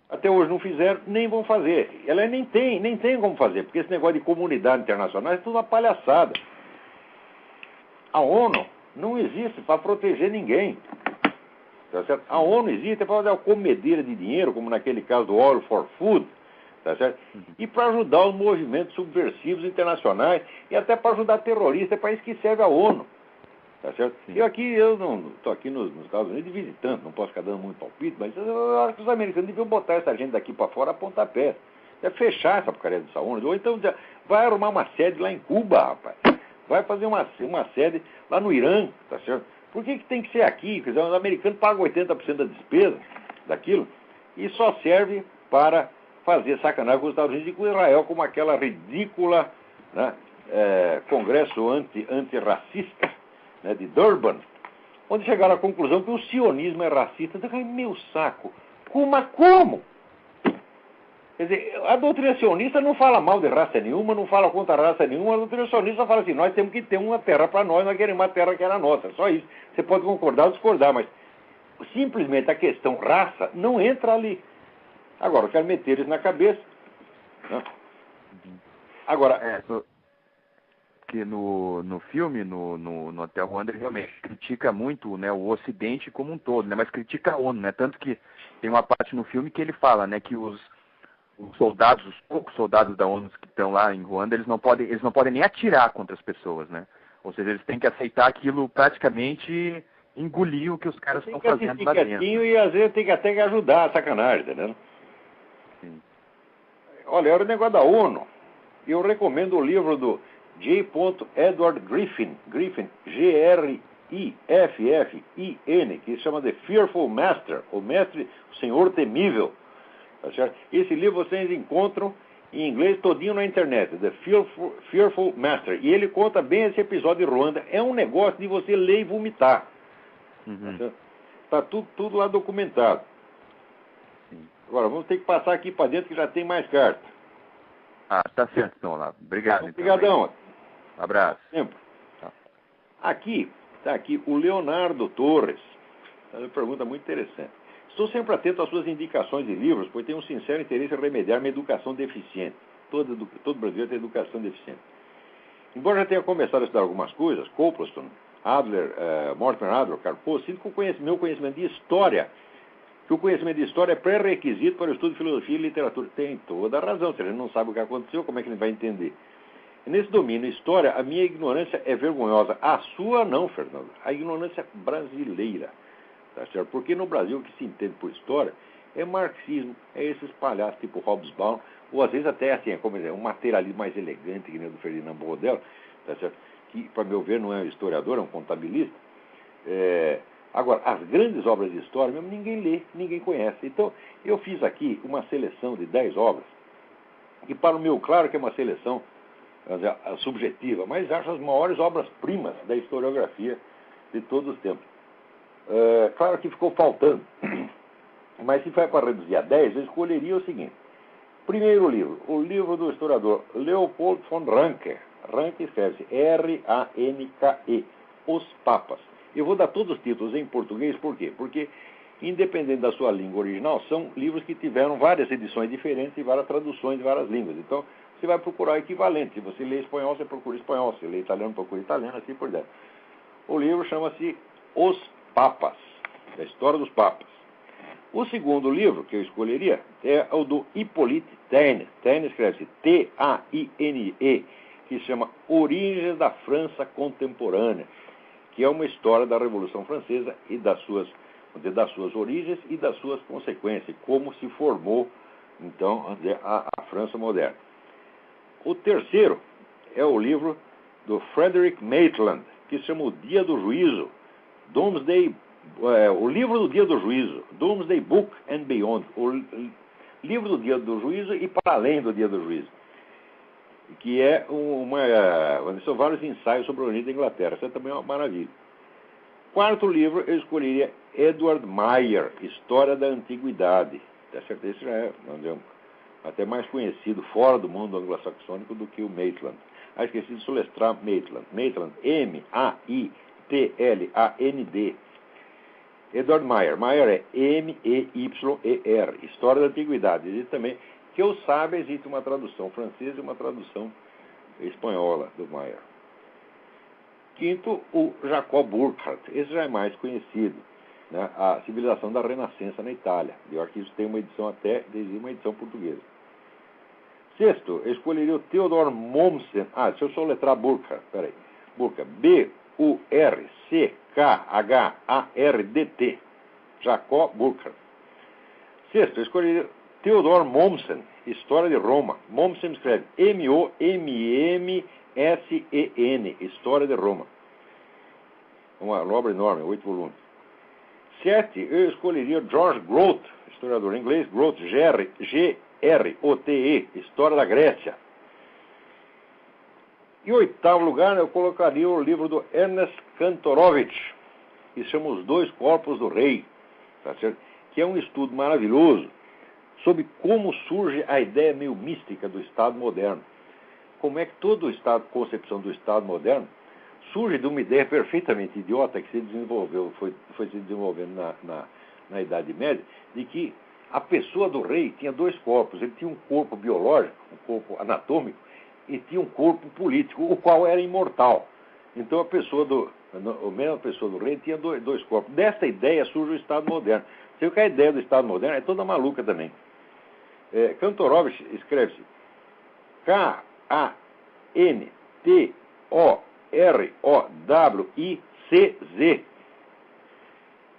Speaker 1: Até hoje não fizeram, nem vão fazer. Ela nem tem como fazer, porque esse negócio de comunidade internacional é tudo uma palhaçada. A ONU não existe para proteger ninguém. Tá certo? A ONU existe para fazer uma comedeira de dinheiro, como naquele caso do Oil for Food, tá certo? E para ajudar os movimentos subversivos internacionais e até para ajudar terroristas, é para isso que serve a ONU. Tá certo?
Speaker 3: Sim.
Speaker 1: Eu não estou aqui nos Estados Unidos de visitante, não posso ficar dando muito palpite, mas eu acho que os americanos deviam botar essa gente daqui para fora a pontapé. Deve fechar essa porcaria dessa ONU. Ou então vai arrumar uma sede lá em Cuba, rapaz. Vai fazer uma sede lá no Irã, tá certo? Por que tem que ser aqui? Quer dizer, os americanos pagam 80% da despesa daquilo e só serve para fazer sacanagem com os Estados Unidos e com Israel, como aquela ridícula, né, congresso antirracista, né, de Durban, onde chegaram à conclusão que o sionismo é racista. Ai, meu saco! Como? Quer dizer, a doutrina sionista não fala mal de raça nenhuma, não fala contra raça nenhuma, a doutrina sionista fala assim, nós temos que ter uma terra para nós queremos uma terra que era nossa, só isso. Você pode concordar ou discordar, mas simplesmente a questão raça não entra ali. Agora, eu quero meter isso na cabeça. Né? Agora...
Speaker 3: que no filme, no Hotel Rwanda, ele realmente critica muito, né, o Ocidente como um todo, né, mas critica a ONU, né, tanto que tem uma parte no filme que ele fala, né, que os poucos soldados da ONU que estão lá em Ruanda, eles não podem nem atirar contra as pessoas, né, ou seja, eles têm que aceitar aquilo, praticamente engolir o que os caras estão fazendo lá dentro.
Speaker 1: E às vezes tem que até que ajudar a sacanagem, entendeu?
Speaker 3: Sim.
Speaker 1: Olha, era o negócio da ONU. Eu recomendo o livro do J. Edward Griffin, Griffin, que se chama The Fearful Master, o Senhor Temível. Tá certo? Esse livro vocês encontram em inglês todinho na internet, The Fearful Master. E ele conta bem esse episódio de Ruanda. É um negócio de você ler e vomitar.
Speaker 3: Uhum.
Speaker 1: Tá tudo lá documentado.
Speaker 3: Sim.
Speaker 1: Agora, vamos ter que passar aqui para dentro que já tem mais carta.
Speaker 3: Tá certo, então, Olavo. Obrigado.
Speaker 1: Obrigadão.
Speaker 3: Então, abraço.
Speaker 1: Sempre. Aqui, está aqui o Leonardo Torres. É uma pergunta muito interessante. Estou sempre atento às suas indicações de livros, pois tenho um sincero interesse em remediar minha educação deficiente. Todo brasileiro tem educação deficiente. Embora já tenha começado a estudar algumas coisas, Copleston, Adler, Mortimer Adler, Karl Popper, sinto que meu conhecimento de história, que o conhecimento de história é pré-requisito para o estudo de filosofia e literatura. Tem toda a razão. Se ele não sabe o que aconteceu, como é que ele vai entender? Nesse domínio história, a minha ignorância é vergonhosa. A sua não, Fernando. A ignorância brasileira. Tá certo? Porque no Brasil o que se entende por história é marxismo, é esses palhaços tipo Hobsbawm, ou às vezes até assim, como dizer, um materialismo mais elegante, que nem o do Ferdinand Brodel, tá certo? Que, para meu ver, não é um historiador, é um contabilista. Agora, as grandes obras de história mesmo ninguém lê, ninguém conhece. Então, eu fiz aqui uma seleção de 10 obras, que para o meu, claro que é uma seleção subjetiva, mas acho as maiores obras-primas da historiografia de todos os tempos. Claro que ficou faltando, mas se for para reduzir a 10, eu escolheria o seguinte. Primeiro livro, o livro do historiador Leopold von Ranke. Ranke escreve-se R-A-N-K-E, Os Papas. Eu vou dar todos os títulos em português, por quê? Porque, independente da sua língua original, são livros que tiveram várias edições diferentes e várias traduções de várias línguas. Então, você vai procurar o equivalente. Se você lê espanhol, você procura espanhol. Se lê italiano, procura italiano, assim por diante. O livro chama-se Os Papas, a história dos Papas. O segundo livro que eu escolheria é o do Hippolyte Taine. Taine escreve-se T-A-I-N-E, que se chama Origens da França Contemporânea, que é uma história da Revolução Francesa e das suas origens e das suas consequências, como se formou, então, a França moderna. O terceiro é o livro do Frederick Maitland, que se chama O Dia do Juízo, o livro do Dia do Juízo, Doomsday Book and Beyond, o livro do Dia do Juízo e para além do Dia do Juízo, que é são vários ensaios sobre a origem da Inglaterra. Isso é também uma maravilha. Quarto livro, eu escolheria Edward Meyer, História da Antiguidade. Tá certo? Esse já é até mais conhecido fora do mundo anglo-saxônico do que o Maitland. Esqueci de soletrar Maitland. Maitland, M-A-I-T-L-A-N-D. Edward Meyer. Meyer é M-E-Y-E-R. História da Antiguidade. Existe também, que eu saiba, existe uma tradução francesa e uma tradução espanhola do Meyer. Quinto, o Jacob Burckhardt. Esse já é mais conhecido. Né? A Civilização da Renascença na Itália. Eu acho que isso tem uma edição uma edição portuguesa. Sexto, eu escolheria o Theodor Mommsen. Deixa eu soletrar Burckhardt. Peraí. Burckhardt. B-U-R-C-H-A-R-D-T. Burckhardt. Jacob Burckhardt. Sexto, eu escolheria Theodor Mommsen, História de Roma. Mommsen escreve Mommsen, História de Roma. Uma obra enorme, 8 volumes. 7, eu escolheria George Grote, historiador inglês, Grote, Grote, História da Grécia. Em oitavo lugar, eu colocaria o livro do Ernest Kantorowicz, que se chama Os Dois Corpos do Rei, tá certo? Que é um estudo maravilhoso sobre como surge a ideia meio mística do Estado moderno. Como é que toda a concepção do Estado moderno surge de uma ideia perfeitamente idiota que se desenvolveu, foi se desenvolvendo na Idade Média, de que a pessoa do rei tinha dois corpos. Ele tinha um corpo biológico, um corpo anatômico, e tinha um corpo político, o qual era imortal. Então a mesma pessoa do rei tinha dois corpos. Dessa ideia surge o Estado moderno. Sei que a ideia do Estado moderno é toda maluca também. Kantorowicz escreve-se Kantorowicz.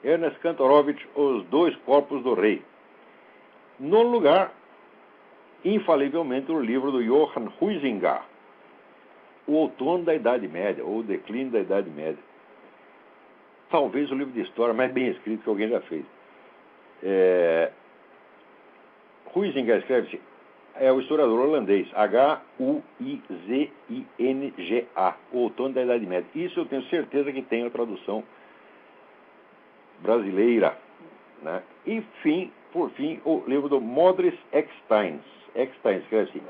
Speaker 1: Ernest Kantorowicz, Os Dois Corpos do Rei. No lugar, infalivelmente, o livro do Johann Huizinga, O Outono da Idade Média, ou O Declínio da Idade Média. Talvez o livro de história mais bem escrito que alguém já fez. Huizinga escreve-se, é o historiador holandês, Huizinga, O Outono da Idade Média. Isso eu tenho certeza que tem a tradução brasileira, né? E, por fim, o livro do Modris Eksteins. Eksteins escreve-se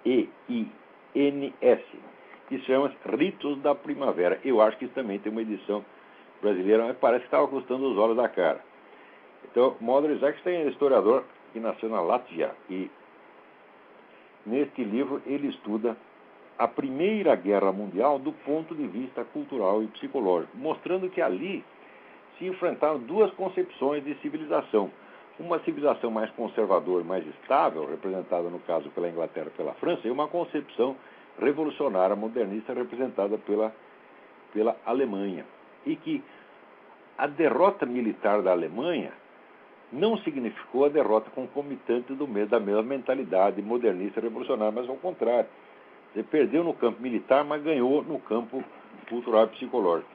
Speaker 1: Ekstein's, que chama Ritos da Primavera. Eu acho que isso também tem uma edição brasileira, mas parece que estava custando os olhos da cara. Então, Modris Ekstein é historiador que nasceu na Látvia, e neste livro ele estuda a Primeira Guerra Mundial do ponto de vista cultural e psicológico, mostrando que ali se enfrentaram duas concepções de civilização. Uma civilização mais conservadora, mais estável, representada no caso pela Inglaterra e pela França, e uma concepção revolucionária, modernista, representada pela Alemanha. E que a derrota militar da Alemanha não significou a derrota concomitante da mesma mentalidade modernista revolucionária, mas ao contrário. Você perdeu no campo militar, mas ganhou no campo cultural e psicológico.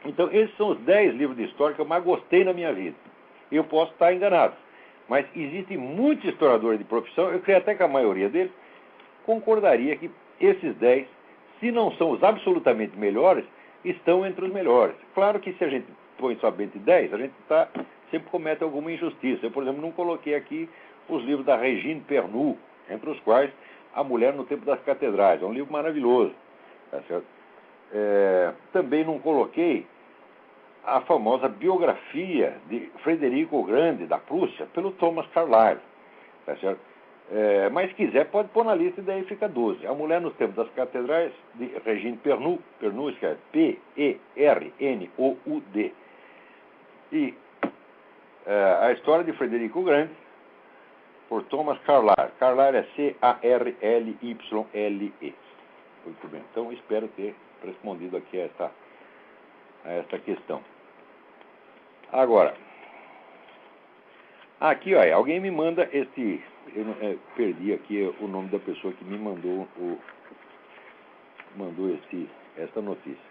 Speaker 1: Então, esses são os 10 livros de história que eu mais gostei na minha vida. Eu posso estar enganado, mas existem muitos historiadores de profissão, eu creio até que a maioria deles concordaria que esses 10, se não são os absolutamente melhores, estão entre os melhores. Claro que se a gente põe somente 10, a gente sempre comete alguma injustiça. Eu, por exemplo, não coloquei aqui os livros da Regine Pernoud, entre os quais A Mulher no Tempo das Catedrais. É um livro maravilhoso. Tá certo? Também não coloquei a famosa biografia de Frederico o Grande, da Prússia, pelo Thomas Carlyle. Tá certo? Mas se quiser, pode pôr na lista e daí fica 12. A Mulher no Tempo das Catedrais, de Regine Pernoud. Pernoud escreve Pernoud. E a história de Frederico o Grande, por Thomas Carlyle. Carlyle é Carlyle. Muito bem. Então, espero ter respondido aqui a esta questão. Agora, aqui, olha, alguém me manda eu perdi aqui o nome da pessoa que me mandou esta notícia.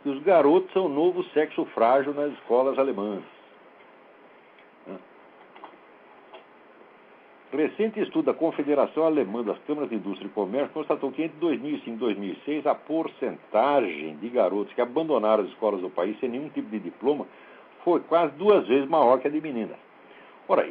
Speaker 1: Que os garotos são o novo sexo frágil nas escolas alemãs. Recente estudo da Confederação Alemã das Câmaras de Indústria e Comércio constatou que entre 2005 e 2006 a porcentagem de garotos que abandonaram as escolas do país sem nenhum tipo de diploma foi quase 2 vezes maior que a de meninas. Ora,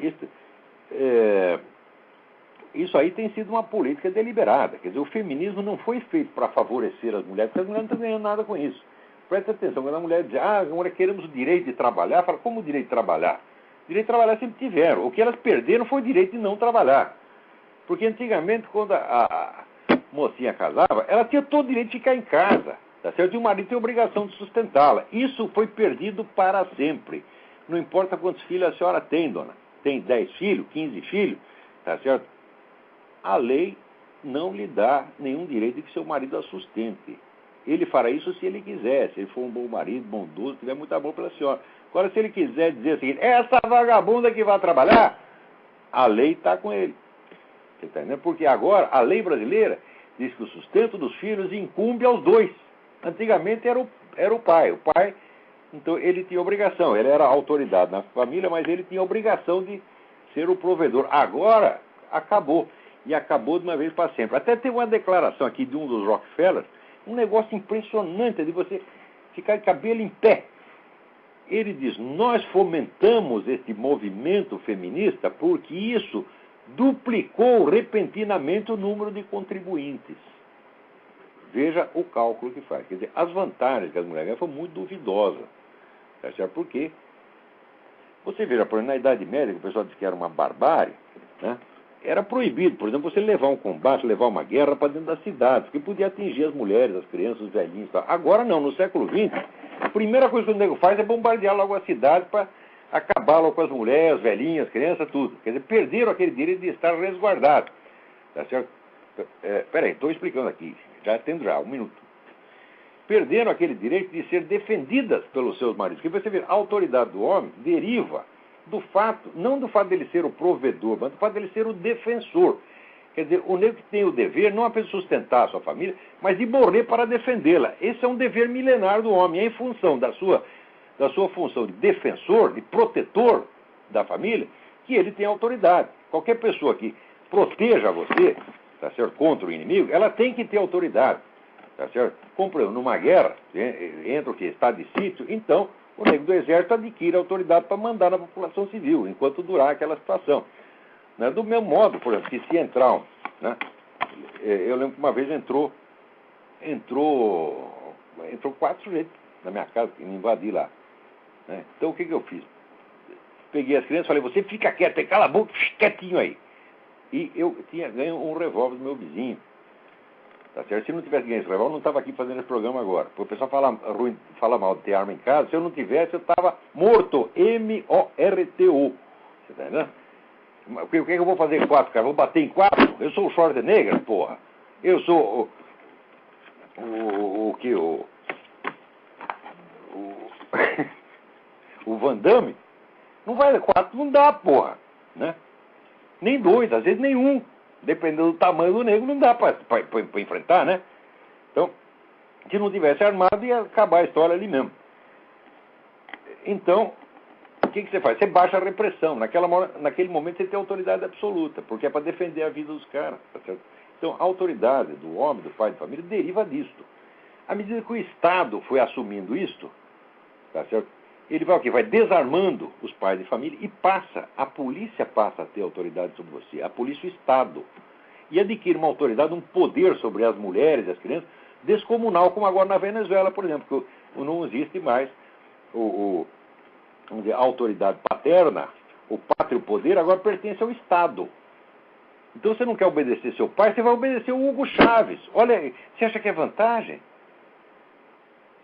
Speaker 1: isso aí tem sido uma política deliberada. Quer dizer, o feminismo não foi feito para favorecer as mulheres, porque as mulheres não estão ganhando nada com isso. Presta atenção, quando a mulher diz, agora queremos o direito de trabalhar, fala, como o direito de trabalhar? O direito de trabalhar sempre tiveram. O que elas perderam foi o direito de não trabalhar. Porque antigamente, quando a mocinha casava, ela tinha todo o direito de ficar em casa. Tá certo? E o marido tem a obrigação de sustentá-la. Isso foi perdido para sempre. Não importa quantos filhos a senhora tem, dona. Tem 10 filhos, 15 filhos, tá certo? A lei não lhe dá nenhum direito de que seu marido a sustente. Ele fará isso se ele quiser, se ele for um bom marido, bondoso, tiver muito amor pela senhora. Agora, se ele quiser dizer o seguinte, essa vagabunda que vai trabalhar, a lei está com ele. Você está entendendo? Porque agora a lei brasileira diz que o sustento dos filhos incumbe aos dois. Antigamente era o pai. O pai, então, ele tinha obrigação. Ele era autoridade na família, mas ele tinha obrigação de ser o provedor. Agora, acabou. E acabou de uma vez para sempre. Até teve uma declaração aqui de um dos Rockefeller, um negócio impressionante de você ficar de cabelo em pé. Ele diz, nós fomentamos este movimento feminista porque isso duplicou repentinamente o número de contribuintes. Veja o cálculo que faz. Quer dizer, as vantagens que as mulheres ganham foram muito duvidosas. Tá certo? Porque você veja, por exemplo, na Idade Média, que o pessoal disse que era uma barbárie, né? Era proibido, por exemplo, você levar um combate, levar uma guerra para dentro das cidades, porque podia atingir as mulheres, as crianças, os velhinhos e tal. Agora não, no século XX, a primeira coisa que o nego faz é bombardear logo a cidade para acabar logo com as mulheres, as velhinhas, as crianças, tudo. Quer dizer, perderam aquele direito de estar resguardado. Tá certo? Peraí, estou explicando aqui, já tendo um minuto. Perderam aquele direito de ser defendidas pelos seus maridos. Porque você vê, a autoridade do homem deriva do fato, não do fato dele ser o provedor, mas do fato dele ser o defensor. Quer dizer, o negro que tem o dever não apenas de sustentar a sua família, mas de morrer para defendê-la. Esse é um dever milenar do homem. É em função da sua função de defensor, de protetor da família, que ele tem autoridade. Qualquer pessoa que proteja você, tá certo, contra o inimigo, ela tem que ter autoridade. Tá certo? Como numa guerra, entra o que? Estado de sítio, então o negro do exército adquire autoridade para mandar na população civil, enquanto durar aquela situação. Né? Do mesmo modo, por exemplo, que se entrar, né? Eu lembro que uma vez entrou 4 sujeitos na minha casa, que me invadi lá. Né? Então o que eu fiz? Peguei as crianças e falei, você fica quieto, cala a boca, quietinho aí. E eu tinha ganho um revólver do meu vizinho. Tá certo? Se não tivesse ganho esse revólver, eu não estava aqui fazendo esse programa agora. Porque o pessoal fala mal de ter arma em casa. Se eu não tivesse, eu estava morto. M-O-R-T-O. Você tá entendendo? O que eu vou fazer em 4, cara? Vou bater em 4? Eu sou o Schwarzenegger, porra. Eu sou o o Van Damme. Não vai 4, não dá, porra. Né? Nem 2, às vezes nem 1. Dependendo do tamanho do negro, não dá para enfrentar, né? Então, se não tivesse armado, ia acabar a história ali mesmo. Então, o que você faz? Você baixa a repressão. Naquele momento você tem autoridade absoluta, porque é para defender a vida dos caras. Tá certo? Então, a autoridade do homem, do pai de família, deriva disto. À medida que o Estado foi assumindo isto, tá certo? Ele vai o quê? Vai desarmando os pais de família e a polícia passa a ter autoridade sobre você, a polícia e o Estado. E adquire uma autoridade, um poder sobre as mulheres e as crianças, descomunal, como agora na Venezuela, por exemplo, porque não existe mais vamos dizer, a autoridade paterna, o pátrio poder, agora pertence ao Estado. Então você não quer obedecer seu pai, você vai obedecer o Hugo Chávez. Olha, você acha que é vantagem?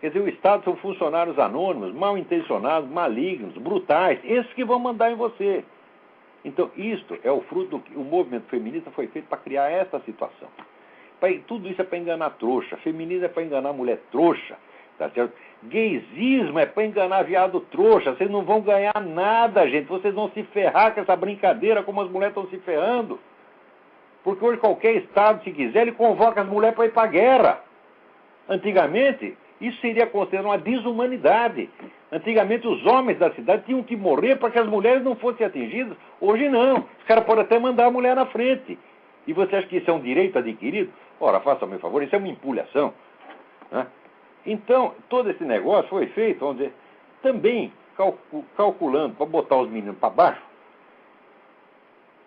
Speaker 1: Quer dizer, o Estado são funcionários anônimos, mal intencionados, malignos, brutais, esses que vão mandar em você. Então, isto é o fruto do que o movimento feminista foi feito para criar essa situação. Tudo isso é para enganar trouxa, feminismo é para enganar mulher trouxa, tá certo? Gaysismo é para enganar viado trouxa, vocês não vão ganhar nada, gente, vocês vão se ferrar com essa brincadeira como as mulheres estão se ferrando. Porque hoje qualquer Estado, se quiser, ele convoca as mulheres para ir para a guerra. Antigamente, isso seria considerado uma desumanidade. Antigamente, os homens da cidade tinham que morrer para que as mulheres não fossem atingidas. Hoje, não. Os caras podem até mandar a mulher na frente. E você acha que isso é um direito adquirido? Ora, faça-me um favor, isso é uma empulhação. Né? Então, todo esse negócio foi feito, vamos dizer, também calculando para botar os meninos para baixo,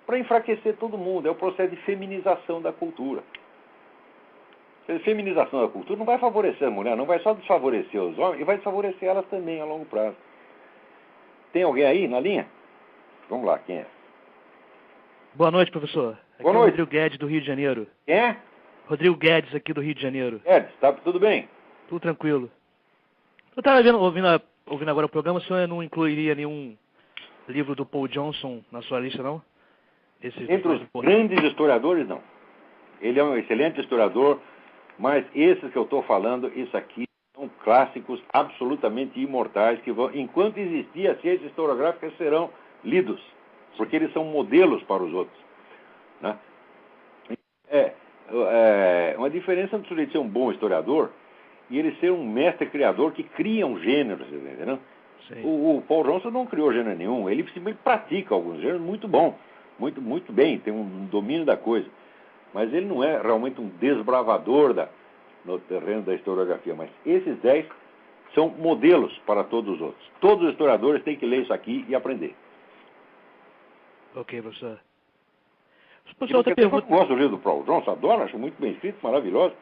Speaker 1: para enfraquecer todo mundo. É o processo de feminização da cultura. A feminização da cultura não vai favorecer a mulher, não vai só desfavorecer os homens, e vai desfavorecer elas também a longo prazo. Tem alguém aí na linha? Vamos lá, quem é?
Speaker 4: Boa noite, professor. Aqui
Speaker 1: Boa
Speaker 4: é o
Speaker 1: noite.
Speaker 4: Rodrigo Guedes, do Rio de Janeiro.
Speaker 1: Quem é?
Speaker 4: Rodrigo Guedes, aqui do Rio de Janeiro.
Speaker 1: Guedes, tá tudo bem?
Speaker 4: Tudo tranquilo. Eu estava ouvindo agora o programa, o senhor não incluiria nenhum livro do Paul Johnson na sua lista, não?
Speaker 1: Entre os grandes historiadores, não. Ele é um excelente historiador, mas esses que eu estou falando, isso aqui são clássicos absolutamente imortais que vão, enquanto existir a ciência historiográfica, serão lidos, porque eles são modelos para os outros, né? Uma diferença entre o sujeito ser um bom historiador e ele ser um mestre criador que cria um gênero, entendeu? O Paul Johnson não criou gênero nenhum, ele simplesmente pratica alguns gêneros muito bom, muito bem, tem um domínio da coisa. Mas ele não é realmente um desbravador no terreno da historiografia. Mas esses 10 são modelos para todos os outros. Todos os historiadores têm que ler isso aqui e aprender.
Speaker 4: Ok, professor.
Speaker 1: Outra pergunta. Eu gosto do livro do Paul Johnson, adoro, acho muito bem escrito, maravilhoso,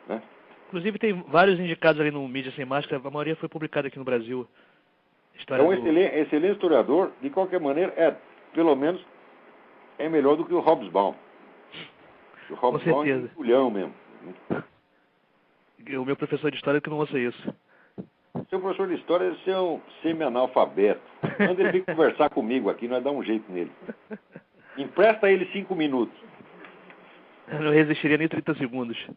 Speaker 1: né?
Speaker 4: Inclusive tem vários indicados ali no Mídia Sem Máscara, a maioria foi publicada aqui no Brasil.
Speaker 1: É um excelente historiador, de qualquer maneira, pelo menos, é melhor do que o Hobsbawm. O Hobsbawm é um culhão mesmo.
Speaker 4: O meu professor de história que não ouça isso.
Speaker 1: Seu professor de história deve ser um semi-analfabeto. Quando ele vem conversar comigo aqui, nós damos um jeito nele. Empresta ele 5 minutos.
Speaker 4: Eu não resistiria nem 30 segundos.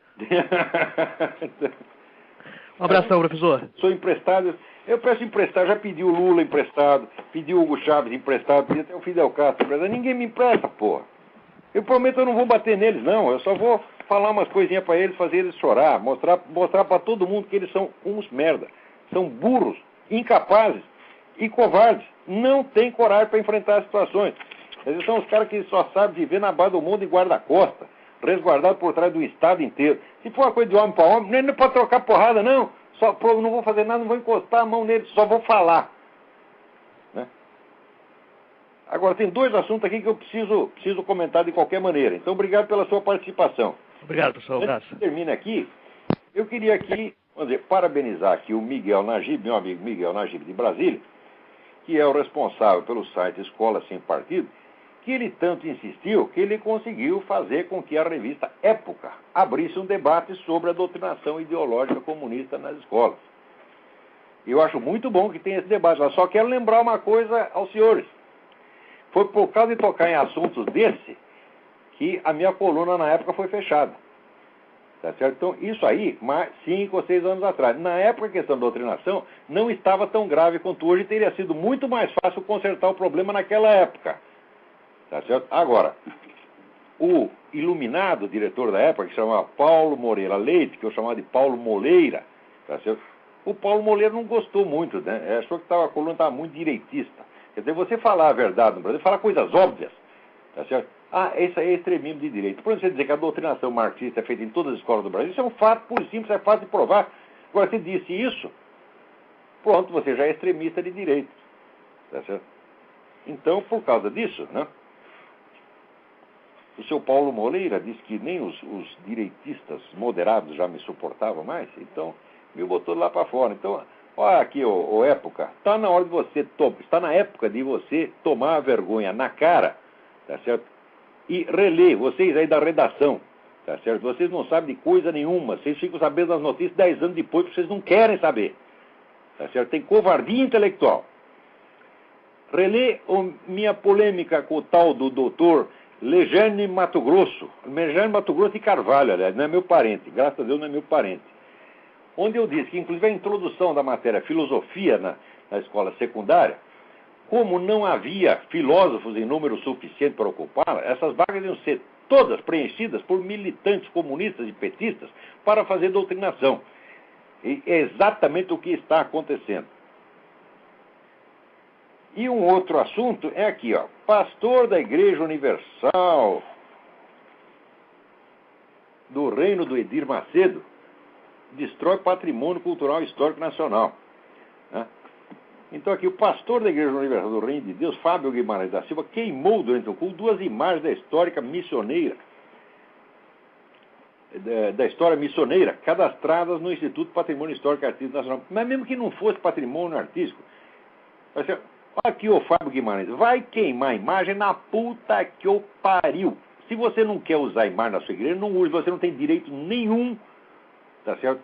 Speaker 4: Um abração, professor.
Speaker 1: Sou emprestado. Eu peço emprestado. Já pedi o Lula emprestado, pedi o Hugo Chávez emprestado, pedi até o Fidel Castro emprestado. Ninguém me empresta, porra. Eu prometo que eu não vou bater neles, não. Eu só vou falar umas coisinhas para eles, fazer eles chorar, mostrar para todo mundo que eles são uns merda. São burros, incapazes e covardes. Não têm coragem para enfrentar as situações. Eles são os caras que só sabem viver na base do mundo e guarda-costa, resguardado por trás do Estado inteiro. Se for uma coisa de homem para homem, nem pode trocar porrada, não. Só não vou fazer nada, não vou encostar a mão neles, só vou falar. Né? Agora, tem 2 assuntos aqui que eu preciso comentar de qualquer maneira. Então, obrigado pela sua participação.
Speaker 4: Obrigado, professor.
Speaker 1: Antes que termine aqui, eu queria aqui, parabenizar aqui o Miguel Najib, meu amigo Miguel Najib de Brasília, que é o responsável pelo site Escola Sem Partido, que ele tanto insistiu que ele conseguiu fazer com que a revista Época abrisse um debate sobre a doutrinação ideológica comunista nas escolas. Eu acho muito bom que tenha esse debate lá. Só quero lembrar uma coisa aos senhores. Foi por causa de tocar em assuntos desse que a minha coluna na época foi fechada. Tá certo? Então, isso aí, 5 ou 6 anos atrás. Na época, a questão da doutrinação não estava tão grave quanto hoje. Teria sido muito mais fácil consertar o problema naquela época. Tá certo? Agora, o iluminado diretor da época, que se chamava Paulo Moreira Leite, que eu chamava de Paulo Moleira, tá certo? O Paulo Moleira não gostou muito, né? Achou que a coluna estava muito direitista. Quer dizer, você falar a verdade no Brasil, falar coisas óbvias, tá certo? Isso aí é extremismo de direita. Por você dizer que a doutrinação marxista é feita em todas as escolas do Brasil, isso é um fato puro e simples, é fácil de provar. Agora, se disse isso, pronto, você já é extremista de direita, tá certo? Então, por causa disso, né? O seu Paulo Moreira disse que nem os direitistas moderados já me suportavam mais, então me botou lá para fora. Então, olha aqui, Época, está na hora de você, está na época de você tomar a vergonha na cara, tá certo? E reler, vocês aí da redação, tá certo? Vocês não sabem de coisa nenhuma, vocês ficam sabendo das notícias 10 anos depois, porque vocês não querem saber, tá certo? Tem covardia intelectual. Reler minha polêmica com o tal do doutor Lejane Mato Grosso de Carvalho, aliás, não é meu parente, graças a Deus não é meu parente. Onde eu disse que, inclusive, a introdução da matéria filosofia na escola secundária, como não havia filósofos em número suficiente para ocupá-la, essas vagas iam ser todas preenchidas por militantes comunistas e petistas para fazer doutrinação. E é exatamente o que está acontecendo. E um outro assunto é aqui, ó. Pastor da Igreja Universal do Reino do Edir Macedo destrói patrimônio cultural e histórico nacional. Né? Então aqui, o pastor da Igreja Universal do Reino de Deus, Fábio Guimarães da Silva, queimou durante o culto 2 imagens da história missioneira, cadastradas no Instituto Patrimônio Histórico e Artístico Nacional. Mas mesmo que não fosse patrimônio artístico, vai ser... Olha aqui, ô Fábio Guimarães, vai queimar a imagem na puta que o pariu. Se você não quer usar a imagem na sua igreja, não use, você não tem direito nenhum, tá certo,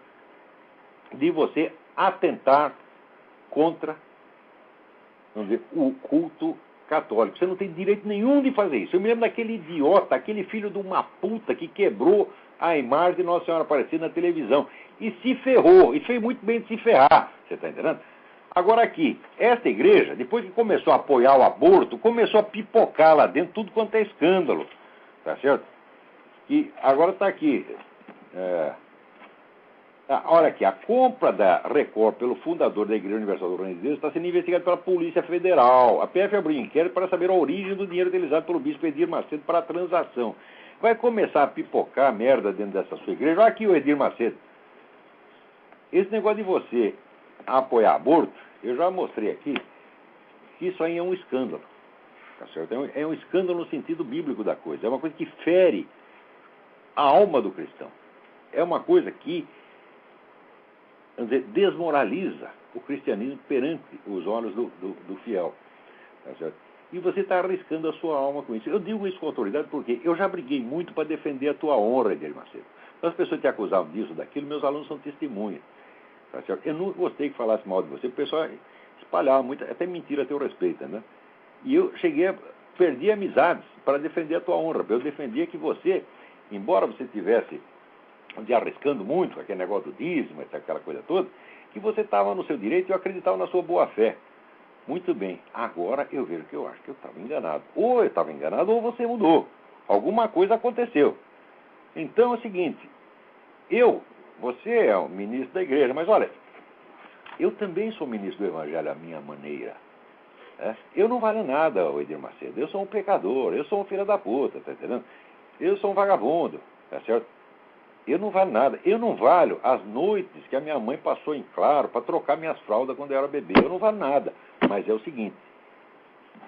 Speaker 1: de você atentar contra, vamos dizer, o culto católico. Você não tem direito nenhum de fazer isso. Eu me lembro daquele idiota, aquele filho de uma puta que quebrou a imagem de Nossa Senhora Aparecida na televisão. E se ferrou. E fez muito bem de se ferrar. Você está entendendo? Agora aqui, esta igreja, depois que começou a apoiar o aborto, começou a pipocar lá dentro tudo quanto é escândalo. Tá certo? E agora está aqui. Olha aqui, a compra da Record pelo fundador da Igreja Universal do Reino de Deus está sendo investigada pela Polícia Federal. A PF abriu inquérito para saber a origem do dinheiro utilizado pelo bispo Edir Macedo para a transação. Vai começar a pipocar merda dentro dessa sua igreja. Olha aqui o Edir Macedo. Esse negócio de você apoiar aborto, eu já mostrei aqui que isso aí é um escândalo. Tá certo? É um escândalo no sentido bíblico da coisa. É uma coisa que fere a alma do cristão. É uma coisa que, vamos dizer, desmoraliza o cristianismo perante os olhos do fiel. Tá certo? E você está arriscando a sua alma com isso. Eu digo isso com autoridade porque eu já briguei muito para defender a tua honra, Edir Macedo. Então, as pessoas te acusavam disso, daquilo, meus alunos são testemunhas. Tá certo? Eu não gostei que falasse mal de você, o pessoal espalhava muito, até mentira a teu respeito, né? E eu perdi amizades para defender a tua honra. Eu defendia que você, embora você tivesse arriscando muito aquele negócio do dízimo, aquela coisa toda, que você estava no seu direito e eu acreditava na sua boa-fé. Muito bem, agora eu vejo que eu acho que eu estava enganado. Ou eu estava enganado ou você mudou. Alguma coisa aconteceu. Então é o seguinte, você é o ministro da igreja, mas olha, eu também sou ministro do evangelho à minha maneira. Eu não valho nada, Edir Macedo. Eu sou um pecador, eu sou um filho da puta, tá entendendo? Eu sou um vagabundo, tá certo? Eu não valho nada. Eu não valho as noites que a minha mãe passou em claro para trocar minhas fraldas quando eu era bebê. Eu não valho nada. Mas é o seguinte,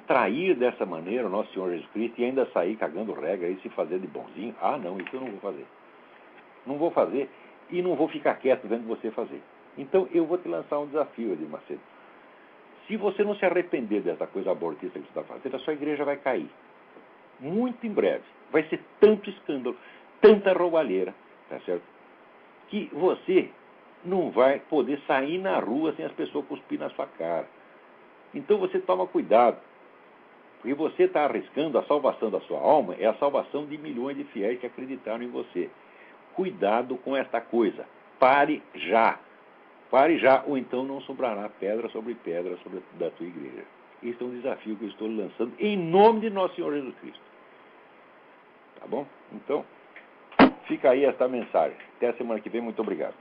Speaker 1: trair dessa maneira o nosso Senhor Jesus Cristo e ainda sair cagando regra e se fazer de bonzinho, não, isso eu não vou fazer. Não vou fazer e não vou ficar quieto vendo você fazer. Então eu vou te lançar um desafio, Edir Macedo. Se você não se arrepender dessa coisa abortista que você está fazendo, a sua igreja vai cair. Muito em breve. Vai ser tanto escândalo, tanta roubalheira, tá certo? Que você não vai poder sair na rua sem as pessoas cuspir na sua cara. Então você toma cuidado. Porque você está arriscando a salvação da sua alma, é a salvação de milhões de fiéis que acreditaram em você. Cuidado com esta coisa. Pare já. Pare já, ou então não sobrará pedra sobre da tua igreja. Este é um desafio que eu estou lançando em nome de nosso Senhor Jesus Cristo. Tá bom? Então, fica aí esta mensagem. Até a semana que vem. Muito obrigado.